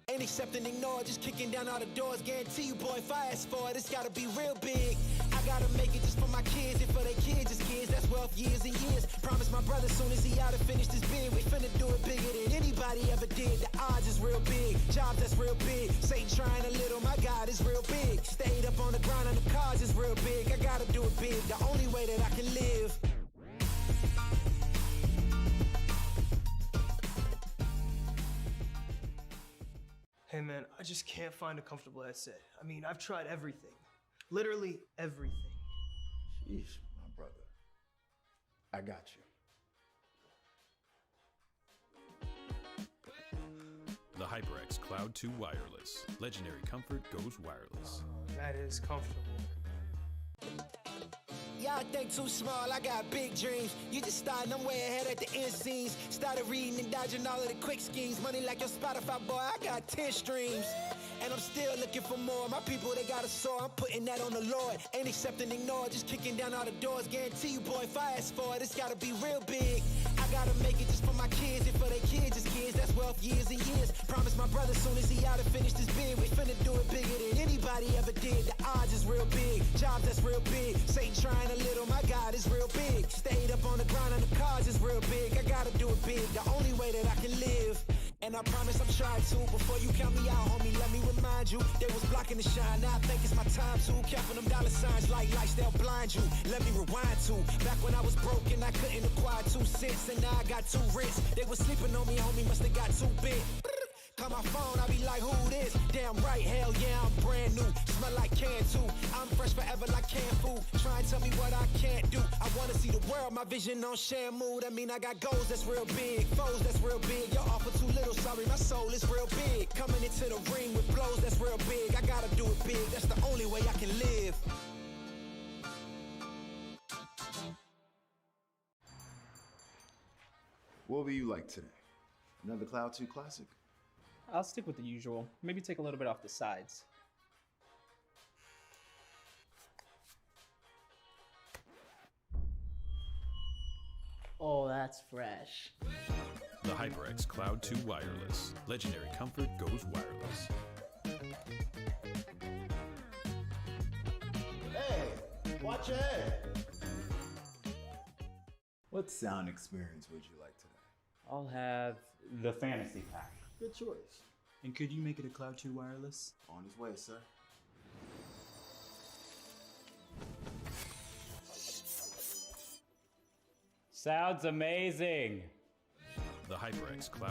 Ain't accept and ignore, just kicking down all the doors. Guarantee you, boy, if I ask for it, it's gotta be real big. I gotta make it just for my kids and for their kids, just kids. That's wealth years and years. Promise my brother soon as he out and finish this bid, we finna do it bigger than anybody ever did. The odds is real big, jobs that's real big. Satan trying a little, my God is real big. Stayed up on the ground and the cars is real big. I gotta do it big, the only way that I can live.
Hey man, I just can't find a comfortable headset. I mean, I've tried everything. Literally everything.
Sheesh, my brother. I got you.
The HyperX Cloud 2 Wireless. Legendary comfort goes wireless.
That is comfortable.
Y'all think too small, I got big dreams. You just starting, I'm way ahead at the end scenes. Started reading and dodging all of the quick schemes. Money like your Spotify, boy, I got 10 streams. And I'm still looking for more. My people, they got a soar, I'm putting that on the Lord. Ain't accept and ignore, just kicking down all the doors. Guarantee you, boy, if I ask for it, it's gotta be real big. I gotta make it just for my kids and for their kids, just kids. That's wealth years and years. Promise my brother soon as he out and finish this bid, we finna do it bigger than anybody ever did. The odds is real big, jobs that's real big. Satan trying a little, my God is real big. Stayed up on the ground and the cars is real big. I gotta do it big, the only way that I can live. And I promise I'm trying to. Before you count me out, homie, let me remind you. They was blocking the shine, now I think it's my time to. Counting them dollar signs like lights, they'll blind you. Let me rewind to. Back when I was broken, I couldn't acquire 2 cents. And now I got 2 rents. They was sleeping on me, homie, must have got too big. Call my phone, I be like, who this? Damn right, hell yeah, I'm brand new. Smell like can too. I'm fresh forever like canned food. Try and tell me what I can't do. I wanna see the world, my vision on shamu. That mean I got goals that's real big, foes that's real big. Y'all offer too little, sorry, my soul is real big. Coming into the ring with blows that's real big. I gotta do it big, that's the only way I can live.
What will you like today? Another Cloud 2 classic?
I'll stick with the usual. Maybe take a little bit off the sides.
Oh, that's fresh.
The HyperX Cloud 2 Wireless. Legendary comfort goes wireless.
Hey, watch your head.
What sound experience would you like today?
I'll have the fantasy pack.
Good choice.
And could you make it a Cloud 2 wireless?
On his way, sir.
Sounds amazing.
The HyperX Cloud